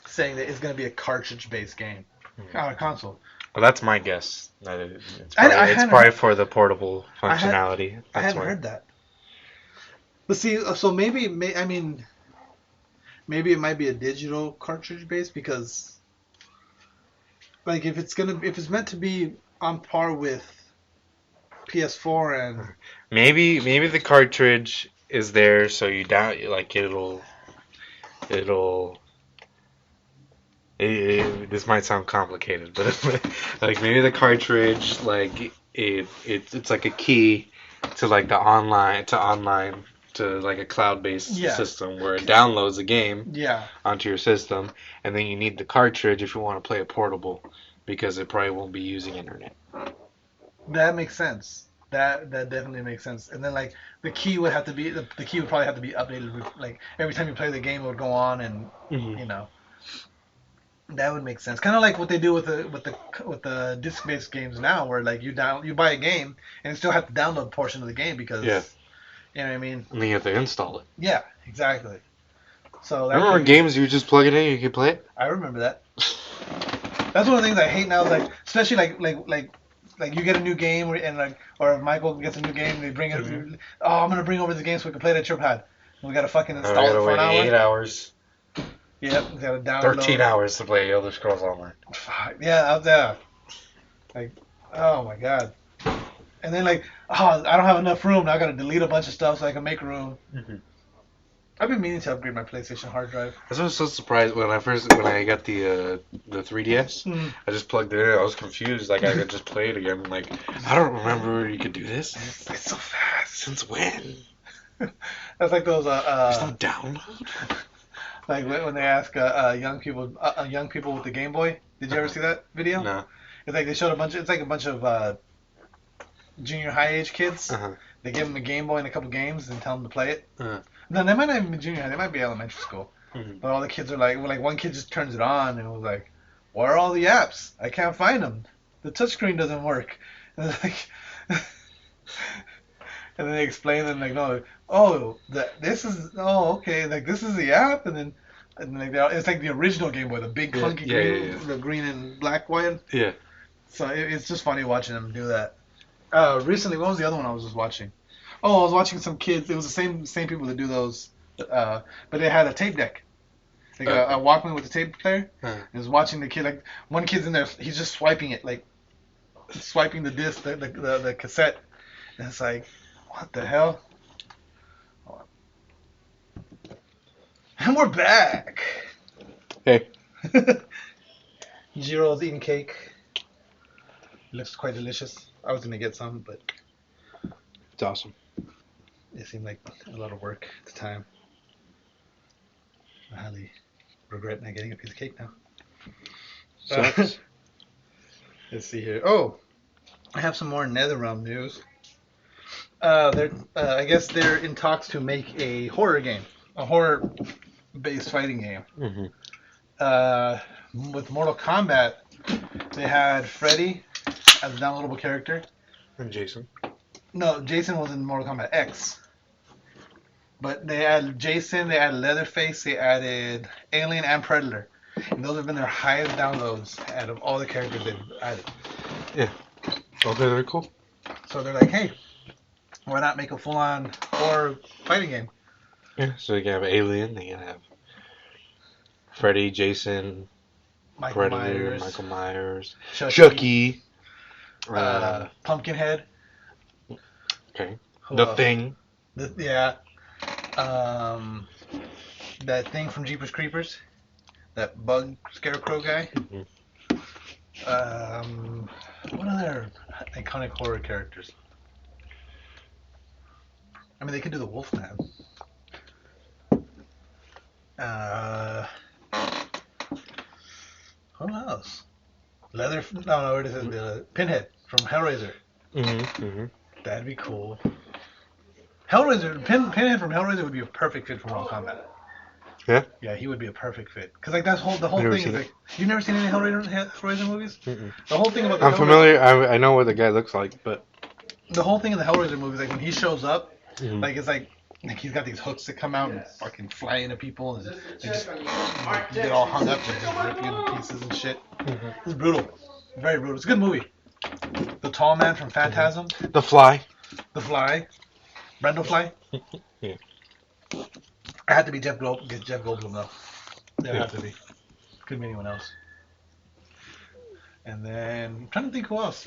saying that it's going to be a cartridge-based game on a console. Well, that's my guess. That it's I probably, hadn't for the portable functionality. I hadn't heard that. But see, so maybe it might be a digital cartridge base because, like, if it's meant to be on par with PS4 and Maybe the cartridge is there, so you like this might sound complicated, but like maybe the cartridge like it's like a key to like the online to like a cloud-based system where it downloads a game onto your system, and then you need the cartridge if you want to play it portable because it probably won't be using internet. That makes sense. That definitely makes sense. And then like the key would have to be the key would probably have to be updated with, like every time you play the game it would go on and that would make sense. Kind of like what they do with the disc-based games now, where like you buy a game and you still have to download a portion of the game because you know what I mean. And then you have to install it. Yeah, exactly. So remember games you just plug it in, you can play it. I remember that. That's one of the things I hate now. Is like, especially like you get a new game and like, or if Michael gets a new game, they bring it. Oh, I'm gonna bring over the game so we can play it at your pad. We gotta fucking install it for an hour. 8 hours. Yep, we gotta download. 13 hours to play Elder Scrolls Online. Yeah. Like, oh my god. And then like, oh, I don't have enough room. Now I gotta delete a bunch of stuff so I can make room. I've been meaning to upgrade my PlayStation hard drive. I was so surprised when I got the 3DS. Mm. I just plugged it in. I was confused. Like I could just play it again. Like I don't remember you could do this. It's so fast. Since when? That's like those There's no download. like when they ask young people with the Game Boy. Did you ever see that video? No. It's like they showed a bunch of junior high age kids. Uh-huh. They give them a Game Boy and a couple games and tell them to play it. Uh-huh. No, they might not even be junior high. They might be elementary school. Mm-hmm. But all the kids are like one kid just turns it on and was like, "Where are all the apps? I can't find them. The touchscreen doesn't work." And it's like, and then they explain and like, no, this is okay, like this is the app, and like it's like the original Game Boy, the big clunky green, the green and black one. Yeah. So it's just funny watching them do that. Recently, what was the other one I was just watching? Oh, I was watching some kids. It was the same people that do those, but they had a tape deck, like a Walkman with a tape player. And I was watching the kid, like one kid's in there, he's just swiping it, like swiping the disc, the cassette, and it's like, what the hell? And we're back. Hey. Jiro's eating cake. It looks quite delicious. I was gonna get some, but It's awesome. it seemed like a lot of work at the time. I highly regret not getting a piece of cake now. Sucks. Let's see here. Oh, I have some more NetherRelm news. I guess they're in talks to make a horror game, a horror-based fighting game. Mm-hmm. With Mortal Kombat, they had Freddy as a downloadable character. And Jason. No, Jason was in Mortal Kombat X. But they added Jason, they added Leatherface, they added Alien and Predator. And those have been their highest downloads out of all the characters they've added. Yeah. Okay, they're cool. So they're like, hey, why not make a full-on horror fighting game? Yeah, so you can have Alien, they can have Freddy, Jason, Michael Predator, Myers, Michael Myers, Chucky, Chucky. Pumpkinhead. Okay. Who The else? Thing. That thing from Jeepers Creepers. That bug scarecrow guy. Mm-hmm. What other iconic horror characters? I mean, they could do the Wolfman. Who else? No, it is the Pinhead from Hellraiser. Mm-hmm. Mm-hmm. That'd be cool. Hellraiser, Pinhead from Hellraiser would be a perfect fit for Mortal Kombat. Yeah? Yeah, he would be a perfect fit. Because like the whole Never thing is seen like, you've never seen any Hellraiser movies? Mm-mm. The whole thing about the I'm familiar. I know what the guy looks like, but the whole thing in the Hellraiser movies, like when he shows up, Mhm. like it's like he's got these hooks that come out and fucking fly into people, and they just get all hung up and just rip you into pieces and shit. Mhm. It's brutal, very brutal. It's a good movie. The Tall Man from Phantasm, The Fly. The Fly, Brendel Fly. Yeah. I had to be Jeff Goldblum though. There Yeah. had to be. Couldn't be anyone else. And then I'm trying to think who else.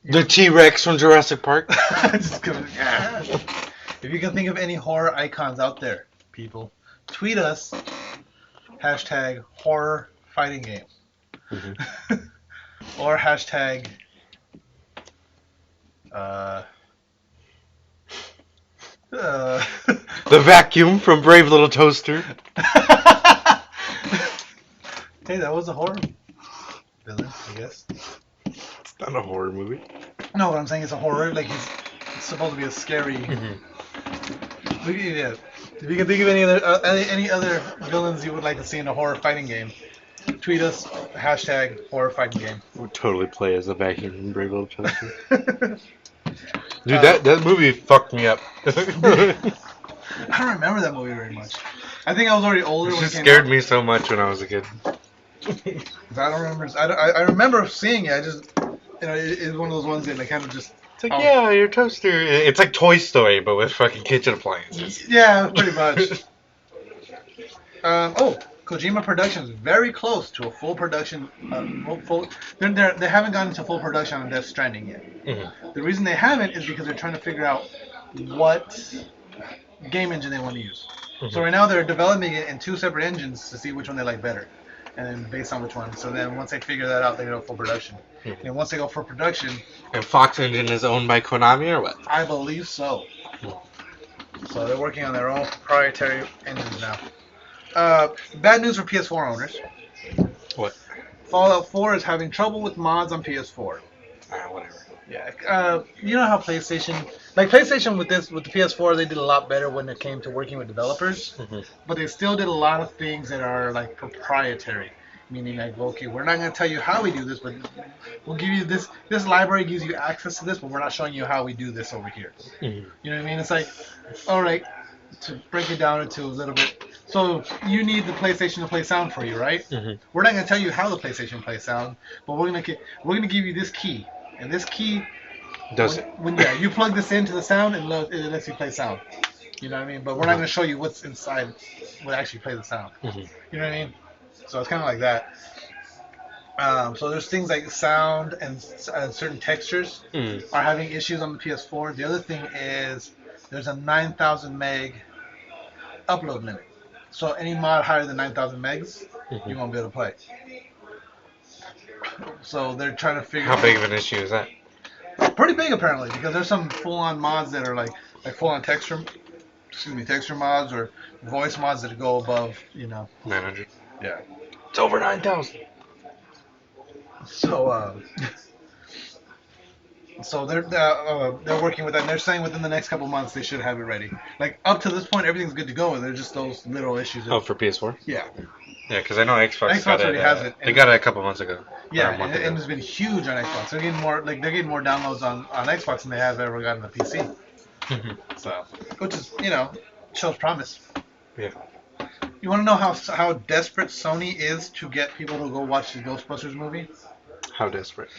The T-Rex from Jurassic Park. Just gonna, yeah. If you can think of any horror icons out there, people, tweet us hashtag horror fighting game. Mm-hmm. Or hashtag The Vacuum from Brave Little Toaster. Hey, that was a horror villain, I guess. It's not a horror movie. No, what I'm saying is a horror. Like it's supposed to be a scary. Mm-hmm. Yeah. If you can think of any other villains you would like to see in a horror fighting game, tweet us hashtag horror fighting game. Would totally play as the Vacuum from Brave Little Toaster. Dude, that movie fucked me up. I don't remember that movie very much. I think I was already older when It it came scared out. me so much when I was a kid. I don't remember. I remember seeing it. I just, it's one of those ones that like kind of just. It's like, yeah, your toaster. It's like Toy Story, but with fucking kitchen appliances. Yeah, pretty much. Kojima Productions is very close to a full production. They haven't gotten into full production on Death Stranding yet. Mm-hmm. The reason they haven't is because they're trying to figure out what game engine they want to use. Mm-hmm. So right now they're developing it in 2 separate engines to see which one they like better, and then based on which one. So then once they figure that out, they go full production. Mm-hmm. And once they go full production, And Fox Engine is owned by Konami or what? I believe so. So they're working on their own proprietary engines now. Bad news for PS4 owners. What? Fallout 4 is having trouble with mods on PS4. Whatever. Yeah, you know how PlayStation with the PS4, they did a lot better when it came to working with developers, Mm-hmm. but they still did a lot of things that are like proprietary, meaning like, okay, we're not going to tell you how we do this, but we'll give you this library gives you access to this, but we're not showing you how we do this over here. Mm-hmm. You know what I mean? It's like, all right, to break it down into a little bit. So you need the PlayStation to play sound for you, right? Mm-hmm. We're not going to tell you how the PlayStation plays sound, but we're going to give you this key. And this key, Does it? when you plug this into the sound, and it lets you play sound. You know what I mean? But we're not going to show you what's inside, what actually plays the sound. Mm-hmm. You know what I mean? So it's kind of like that. So there's things like sound and certain textures Mm-hmm. are having issues on the PS4. The other thing is there's a 9,000 meg upload limit. So any mod higher than 9,000 megs, Mm-hmm. you won't be able to play. So they're trying to figure How big of an issue is that? Pretty big apparently, because there's some full-on mods that are like full-on texture mods or voice mods that go above, 900. Yeah. It's over 9,000. So so they're working with that, and they're saying within the next couple months they should have it ready. Like up to this point, everything's good to go, and there's just those little issues. Oh, for PS4? Yeah. Yeah, because I know Xbox got already it. has it. They got it a couple months ago. Yeah, Or a month and ago. it's been huge on Xbox. They're getting more downloads on Xbox than they have ever gotten on the PC. Mhm. So, which is shows promise. Yeah. You want to know how desperate Sony is to get people to go watch the Ghostbusters movie? How desperate?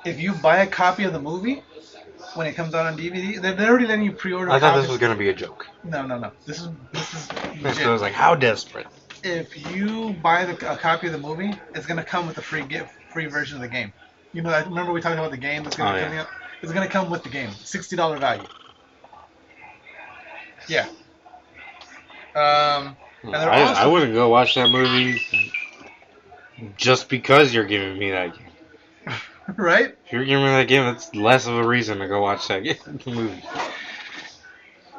If you buy a copy of the movie when it comes out on DVD, they're already letting you pre-order. I thought copies. this was going to be a joke. No. This is legit. So I was like, how desperate? If you buy a copy of the movie, it's gonna come with a free version of the game. I remember we talked about the game that's gonna be coming up. It's gonna come with the game, $60 value. Yeah. And they're I wouldn't go watch that movie just because you're giving me that game. right. If you're giving me that game, that's less of a reason to go watch that movie.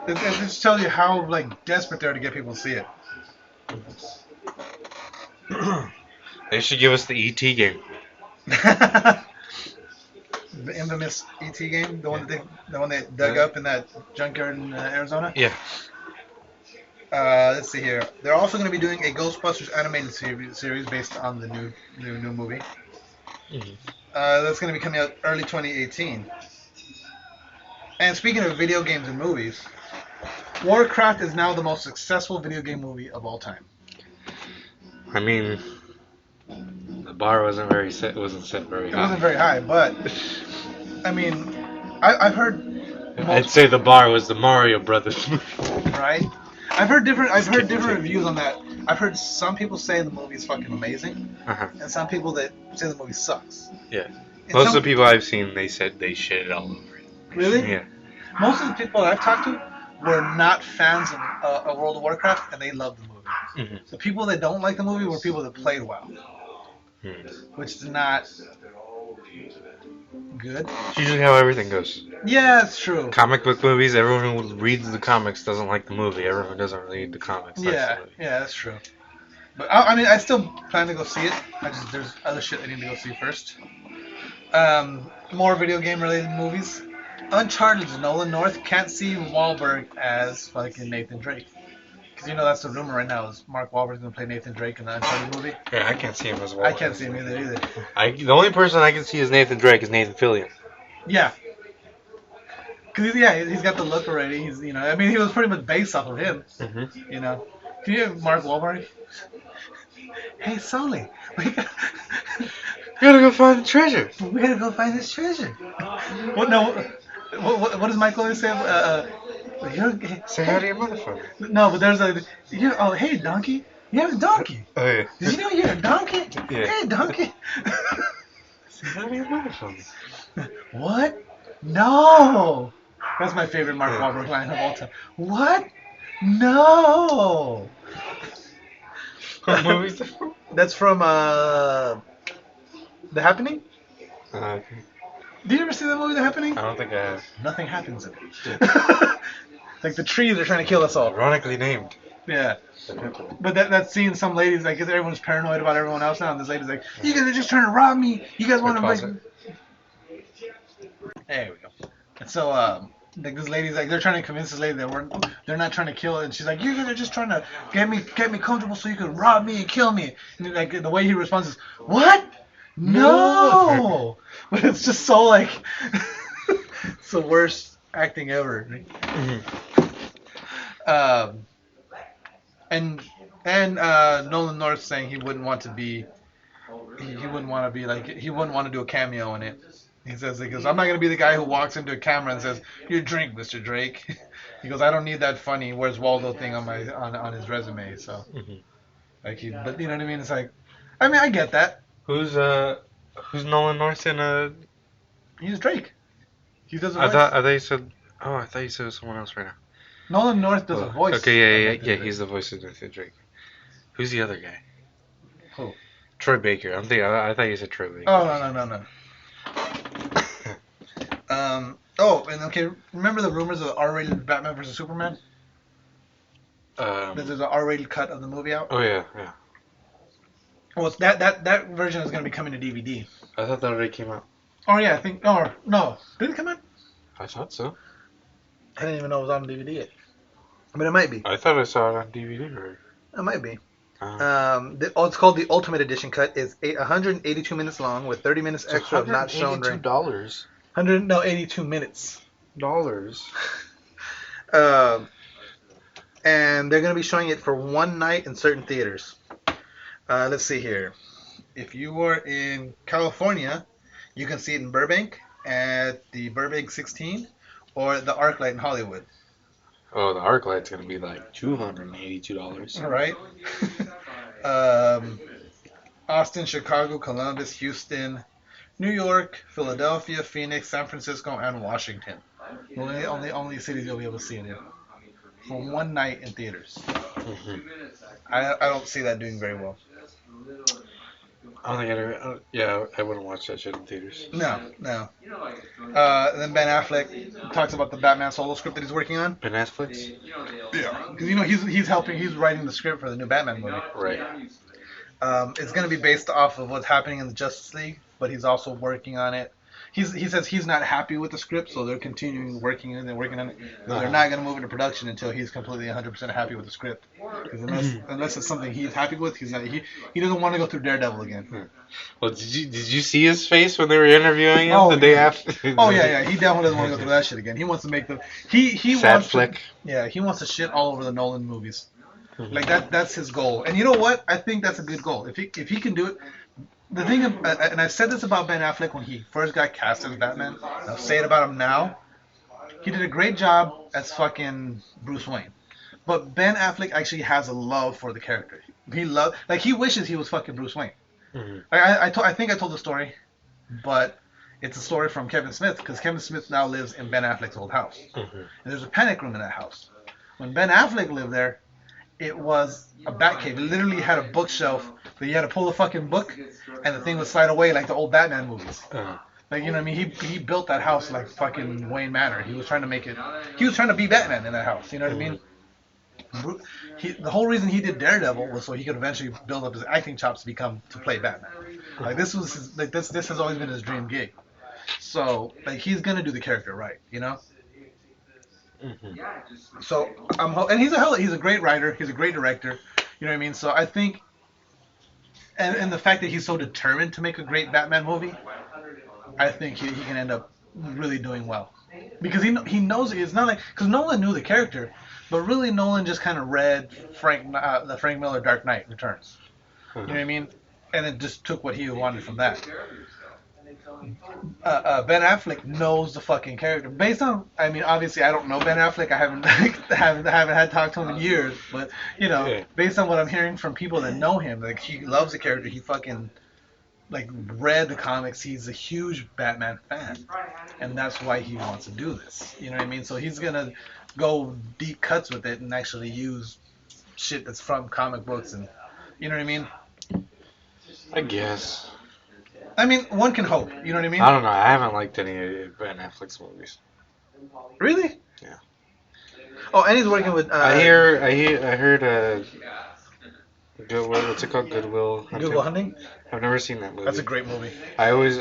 It just tells you how desperate they are to get people to see it. They should give us the ET game. The infamous ET game, the one they dug up in that junkyard in Arizona. Yeah. Let's see here. They're also going to be doing a Ghostbusters animated series based on the new movie. Mhm. That's going to be coming out early 2018. And speaking of video games and movies, Warcraft is now the most successful video game movie of all time. I mean, the bar wasn't set very It high. wasn't very high, but I mean, I've heard. I'd say the bar was the Mario Brothers movie. Right? I've heard different reviews on that. I've heard some people say the movie is fucking amazing, Uh-huh. and some people that say the movie sucks. Yeah. And Most some- of the people I've seen, they said they shit it all over it. Really? Yeah. Most of the people I've talked to were not fans of World of Warcraft, and they loved the movie. Mm-hmm. The people that don't like the movie were people that played WoW, which is not good. It's usually how everything goes. Yeah, it's true. Comic book movies, everyone who reads the comics doesn't like the movie. Everyone who doesn't read the comics likes Yeah, the movie. yeah, that's true. But I mean, I still plan to go see it. There's other shit I need to go see first. More video game related movies. Uncharted's Nolan North can't see Wahlberg as fucking Nathan Drake. Because that's the rumor right now is Mark Wahlberg's gonna play Nathan Drake in the Uncharted movie. Yeah, I can't see him as well. I can't see him either. The only person I can see as Nathan Drake is Nathan Fillion. Yeah. Cause he's got the look already. He's I mean he was pretty much based off of him. Mm-hmm. Can you have Mark Wahlberg? Hey Sully, we Gotta go find the treasure. gotta go find this treasure. What does Michael always say? Say hi to your motherfucker. No, but there's hey donkey, You have a donkey. Oh yeah. Did you know you had a donkey? Yeah. Hey, donkey. How do you know from? What? No. That's my favorite Mark Wahlberg line of all time. What? No. What movie is that from? That's from The Happening. Okay. Did you ever see that movie, The Happening? I don't think I have. Nothing happens in it. Like the trees are trying to kill us all. Ironically named. Yeah. But that scene, some ladies, like, 'cause everyone's paranoid about everyone else now, and this lady's like, you guys are just trying to rob me. You guys want to break. There we go. And so, like, this lady's like, they're trying to convince this lady that they're not trying to kill her, and she's like, you guys are just trying to get me comfortable so you can rob me and kill me. And like the way he responds is, what? No. But it's just so like, it's the worst acting ever. And Nolan North saying he wouldn't want to be like, he wouldn't want to do a cameo in it. He goes, I'm not going to be the guy who walks into a camera and says, your drink, Mr. Drake. He goes, I don't need that funny Where's Waldo thing on his resume. So, like, but you know what I mean? It's like, I mean, I get that. Who's Nolan North in He's Drake. He does a I voice. thought you said. Oh, I thought you said it was someone else right now. Nolan North does a voice. Okay, yeah. He's the voice of Nathan Drake. Who's the other guy? Who? Troy Baker. I'm thinking. I thought you said Troy Baker. Oh no. And okay, remember the rumors of the R-rated Batman vs Superman? There's an R-rated cut of the movie out. Oh yeah. Well, it's that version is going to be coming to DVD. I thought that already came out. Oh yeah, I think. No, did it come out? I thought so. I didn't even know it was on DVD yet. But it might be. I thought I saw it on DVD already. It might be. Uh-huh. It's called the Ultimate Edition cut. It's 182 minutes long with 30 minutes extra of not shown. $182. 82 minutes. Dollars. And they're going to be showing it for one night in certain theaters. Let's see here. If you are in California, you can see it in Burbank at the Burbank 16 or the ArcLight in Hollywood. Oh, the ArcLight's gonna be like $282. All right. Austin, Chicago, Columbus, Houston, New York, Philadelphia, Phoenix, San Francisco, and Washington. Only cities you'll be able to see it in. For one night in theaters. I don't see that doing very well. I don't think I wouldn't watch that shit in theaters. No. Then Ben Affleck talks about the Batman solo script that he's working on. Ben Affleck? Yeah. Because he's writing the script for the new Batman movie. Right. It's going to be based off of what's happening in the Justice League, but he's also working on it. He says he's not happy with the script, so they're continuing working on it. They're not going to move into production until he's completely 100% happy with the script. Because unless it's something he's happy with, he doesn't want to go through Daredevil again. Well, did you see his face when they were interviewing him the day after? Oh yeah. He definitely doesn't want to go through that shit again. He wants to make he Sad wants flick. He wants to shit all over the Nolan movies. Like that's his goal. And you know what? I think that's a good goal. If he can do it. The thing, and I said this about Ben Affleck when he first got cast as Batman, and I'll say it about him now. He did a great job as fucking Bruce Wayne. But Ben Affleck actually has a love for the character. He wishes he was fucking Bruce Wayne. I think I told the story, but it's a story from Kevin Smith, because Kevin Smith now lives in Ben Affleck's old house. And there's a panic room in that house. When Ben Affleck lived there, it was a Batcave. It literally had a bookshelf that you had to pull the fucking book, and the thing would slide away like the old Batman movies. Like, you know what I mean? He built that house like fucking Wayne Manor. He was trying to make it. He was trying to be Batman in that house. You know what I mean? The whole reason he did Daredevil was so he could eventually build up his acting chops to play Batman. Like, this was this has always been his dream gig. So like, he's gonna do the character right, you know. So and he's a great writer. He's a great director. You know what I mean? So I think, and the fact that he's so determined to make a great Batman movie, I think he can end up really doing well. Because he knows it's not like, because Nolan knew the character, but really Nolan just kind of read the Frank Miller Dark Knight Returns. You know what I mean? And it just took what he wanted from that. Ben Affleck knows the fucking character. Based on, I mean, obviously I don't know Ben Affleck. I haven't haven't had talked to him in years. But Yeah. based on what I'm hearing from people that know him, like he loves the character. He fucking like read the comics. He's a huge Batman fan, and that's why he wants to do this. You know what I mean? So he's gonna go deep cuts with it and actually use shit that's from comic books, and you know what I mean? I guess. I mean, one can hope. You know what I mean? I don't know. I haven't liked any of Ben Affleck's movies. Really? Yeah. Oh, and he's working with. I heard. What's it called? Goodwill Hunting. Good Will Hunting. I've never seen that movie. That's a great movie. I always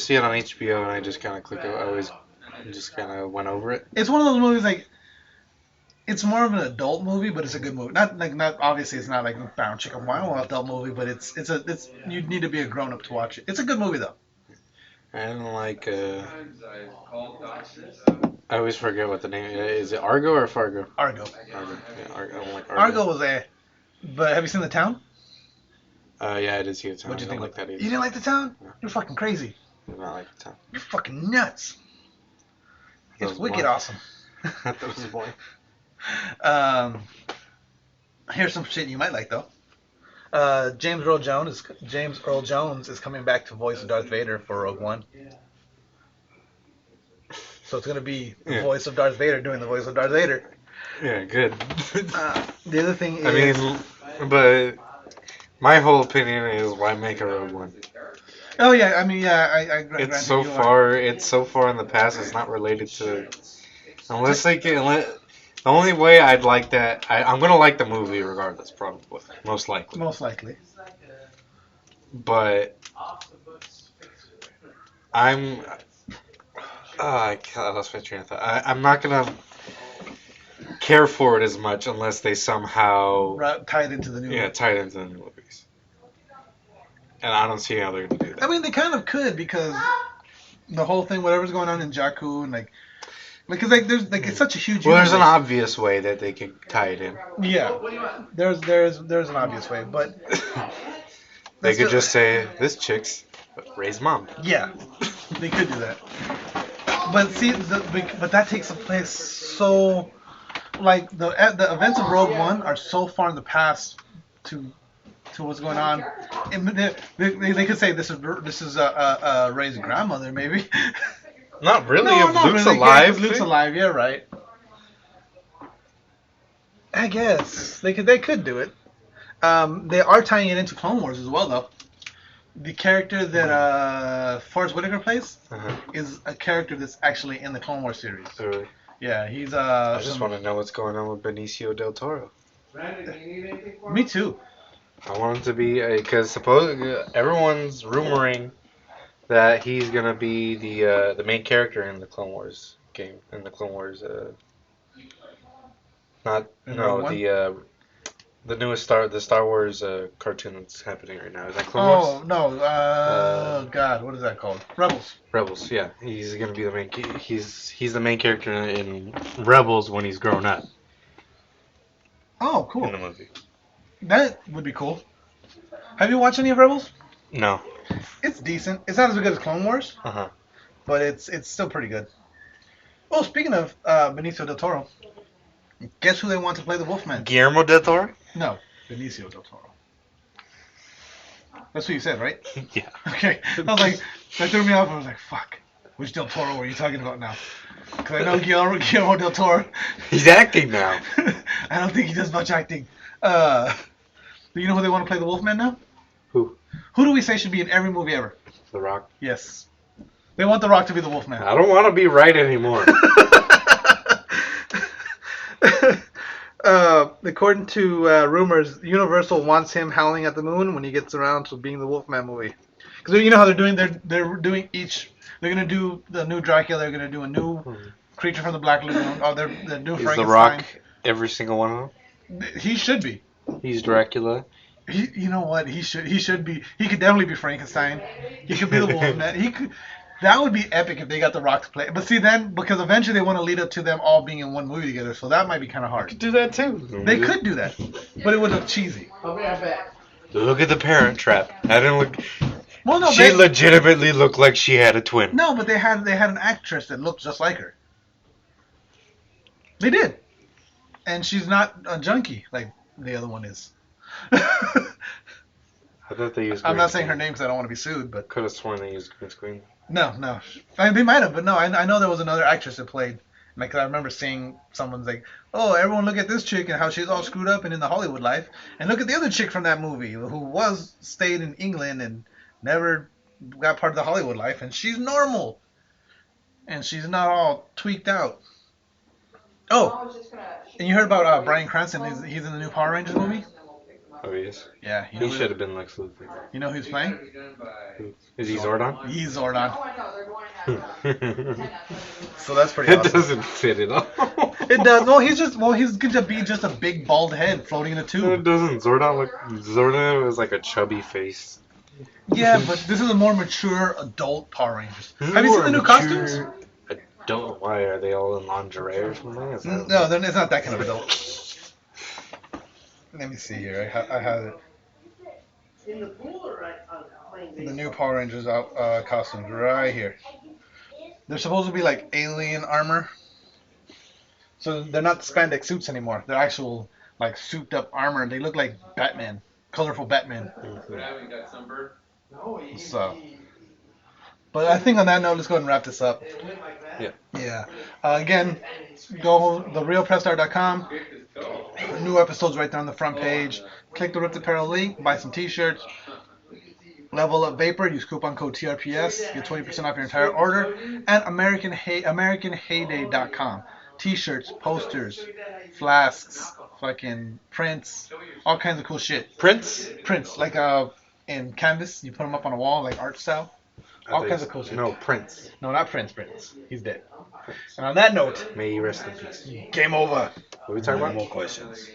see it on HBO, and I just kind of click. I always just kind of went over it. It's one of those movies like. It's more of an adult movie, but it's a good movie. Not obviously it's not like Bound Chicken Wild adult movie, but it's you need to be a grown up to watch it. It's a good movie though. I don't like. I always forget what the name is. Is it Argo or Fargo? Argo. Argo. Yeah, Argo. I don't like Argo. Argo was a. But have you seen The Town? Yeah, I did see The Town. What'd you think? Like that You either. didn't like The Town? No. You're fucking crazy. I did not like The Town. You're fucking nuts. That It's was wicked boring. awesome. That was boring. Here's some shit you might like though. James Earl Jones is coming back to voice Darth Vader for Rogue One. So it's gonna be the voice of Darth Vader doing the voice of Darth Vader. Yeah, good. The other thing is, I mean, but my whole opinion is why make a Rogue One? oh yeah, I mean yeah, I It's so far in the past. It's not related to unless they can. The only way I'd like that, I'm gonna like the movie regardless, probably, most likely. Most likely. But I'm. I lost my train of thought. I'm not gonna care for it as much unless they somehow Tied into the new. tie it into the new movies. And I don't see how they're gonna do that. I mean, they kind of could because the whole thing, whatever's going on in Jakku, and because there's it's such a huge. Well, there's an universe. obvious way that they can tie it in. Yeah, there's an obvious way, but They could just say, "This chick's Ray's mom." yeah, they could do that. But see, but that takes place so like the events of Rogue One are so far in the past to what's going on. They could say this is Ray's grandmother maybe. Not really. No, If not Luke's really. alive, If Luke's alive, yeah, right. I guess they could do it. They are tying it into Clone Wars as well, though. The character that Forrest Whitaker plays is a character that's actually in the Clone Wars series. Really? Yeah, he's I just want to know what's going on with Benicio del Toro. Me too. I want him to be because everyone's rumoring that he's gonna be the main character in the Clone Wars game, in the Clone Wars. The newest Star Wars cartoon that's happening right now. Is that Clone Wars? Oh no! God, what is that called? Rebels. Rebels. Yeah, he's gonna be the main. He's the main character in Rebels when he's grown up Oh, in cool. the movie. That would be cool. Have you watched any of Rebels? No. It's decent. It's not as good as Clone Wars, but it's still pretty good. Oh, speaking of Benicio del Toro, guess who they want to play the Wolfman? Guillermo del Toro. No, Benicio del Toro. That's what you said, right? Yeah. Okay. I was like, that threw me off. I was like, fuck. Which Del Toro are you talking about now? Because I know Guillermo del Toro. He's acting now. I don't think he does much acting. Do you know who they want to play the Wolfman now? Who? Who do we say should be in every movie ever? The Rock. Yes. They want The Rock to be the Wolfman. I don't want to be right anymore. According to rumors, Universal wants him howling at the moon when he gets around to being the Wolfman movie. Because you know how they're doing? They're doing each. They're gonna do the new Dracula. They're gonna do a new Creature from the Black Lagoon. Oh, they're new Is Frankenstein. The Rock every single one of them? He should be. He's Dracula. You know what? He should be. He could definitely be Frankenstein. He could be the Wolfman. He could. That would be epic if they got The Rock to play. But see, then because eventually they want to lead up to them all being in one movie together, so that might be kind of hard. Do that too. They could do that, but it would look cheesy. Look at the Parent Trap. I didn't look. Well, no, She legitimately looked like she had a twin. no, but they had an actress that looked just like her. They did, and she's not a junkie like the other one is. I thought they used. I'm not saying her name because I don't want to be sued, but Could have sworn they used green screen. no. I mean, they might have, but no. I know there was another actress that played. Like I remember seeing someone's like, "Oh, everyone look at this chick and how she's all screwed up and in the Hollywood life, and look at the other chick from that movie who stayed in England and never got part of the Hollywood life, and she's normal, and she's not all tweaked out." Oh, and you heard about Bryan Cranston? He's in the new Power Rangers movie. Oh, he is? Yeah, He should have been Lex Luthor. You know who's playing? Is he Zordon? He's Zordon. So that's pretty It awesome. doesn't fit at all. It does. No, he's going to be just a big bald head floating in a It tube. doesn't. Zordon was like a chubby face. Yeah, but this is a more mature adult Power Rangers. Have you seen the new costumes? Adult? Why are they all in lingerie or something? Is that- No, then it's not that kind of adult. Let me see here. I have it. The new Power Rangers costumes right here. They're supposed to be like alien armor. So they're not spandex suits anymore. They're actual like souped up armor. They look like Batman, colorful Batman. So, but I think on that note, let's go ahead and wrap this up. Yeah. Yeah. Again, go therealprepstar.com. New episodes right there on the front page. Click the Ripped Apparel link. Buy some t-shirts. Level Up Vapor. Use coupon code TRPS. Get 20% off your entire order. And AmericanHeyday.com. T-shirts, posters, flasks, fucking prints, all kinds of cool shit. Prince? Prints, like in canvas. You put them up on a wall, like art style. All kinds of cool shit. No, Prince. No, not Prince. He's dead. And on that note, May he rest in peace. game over. What are we talking about? More questions.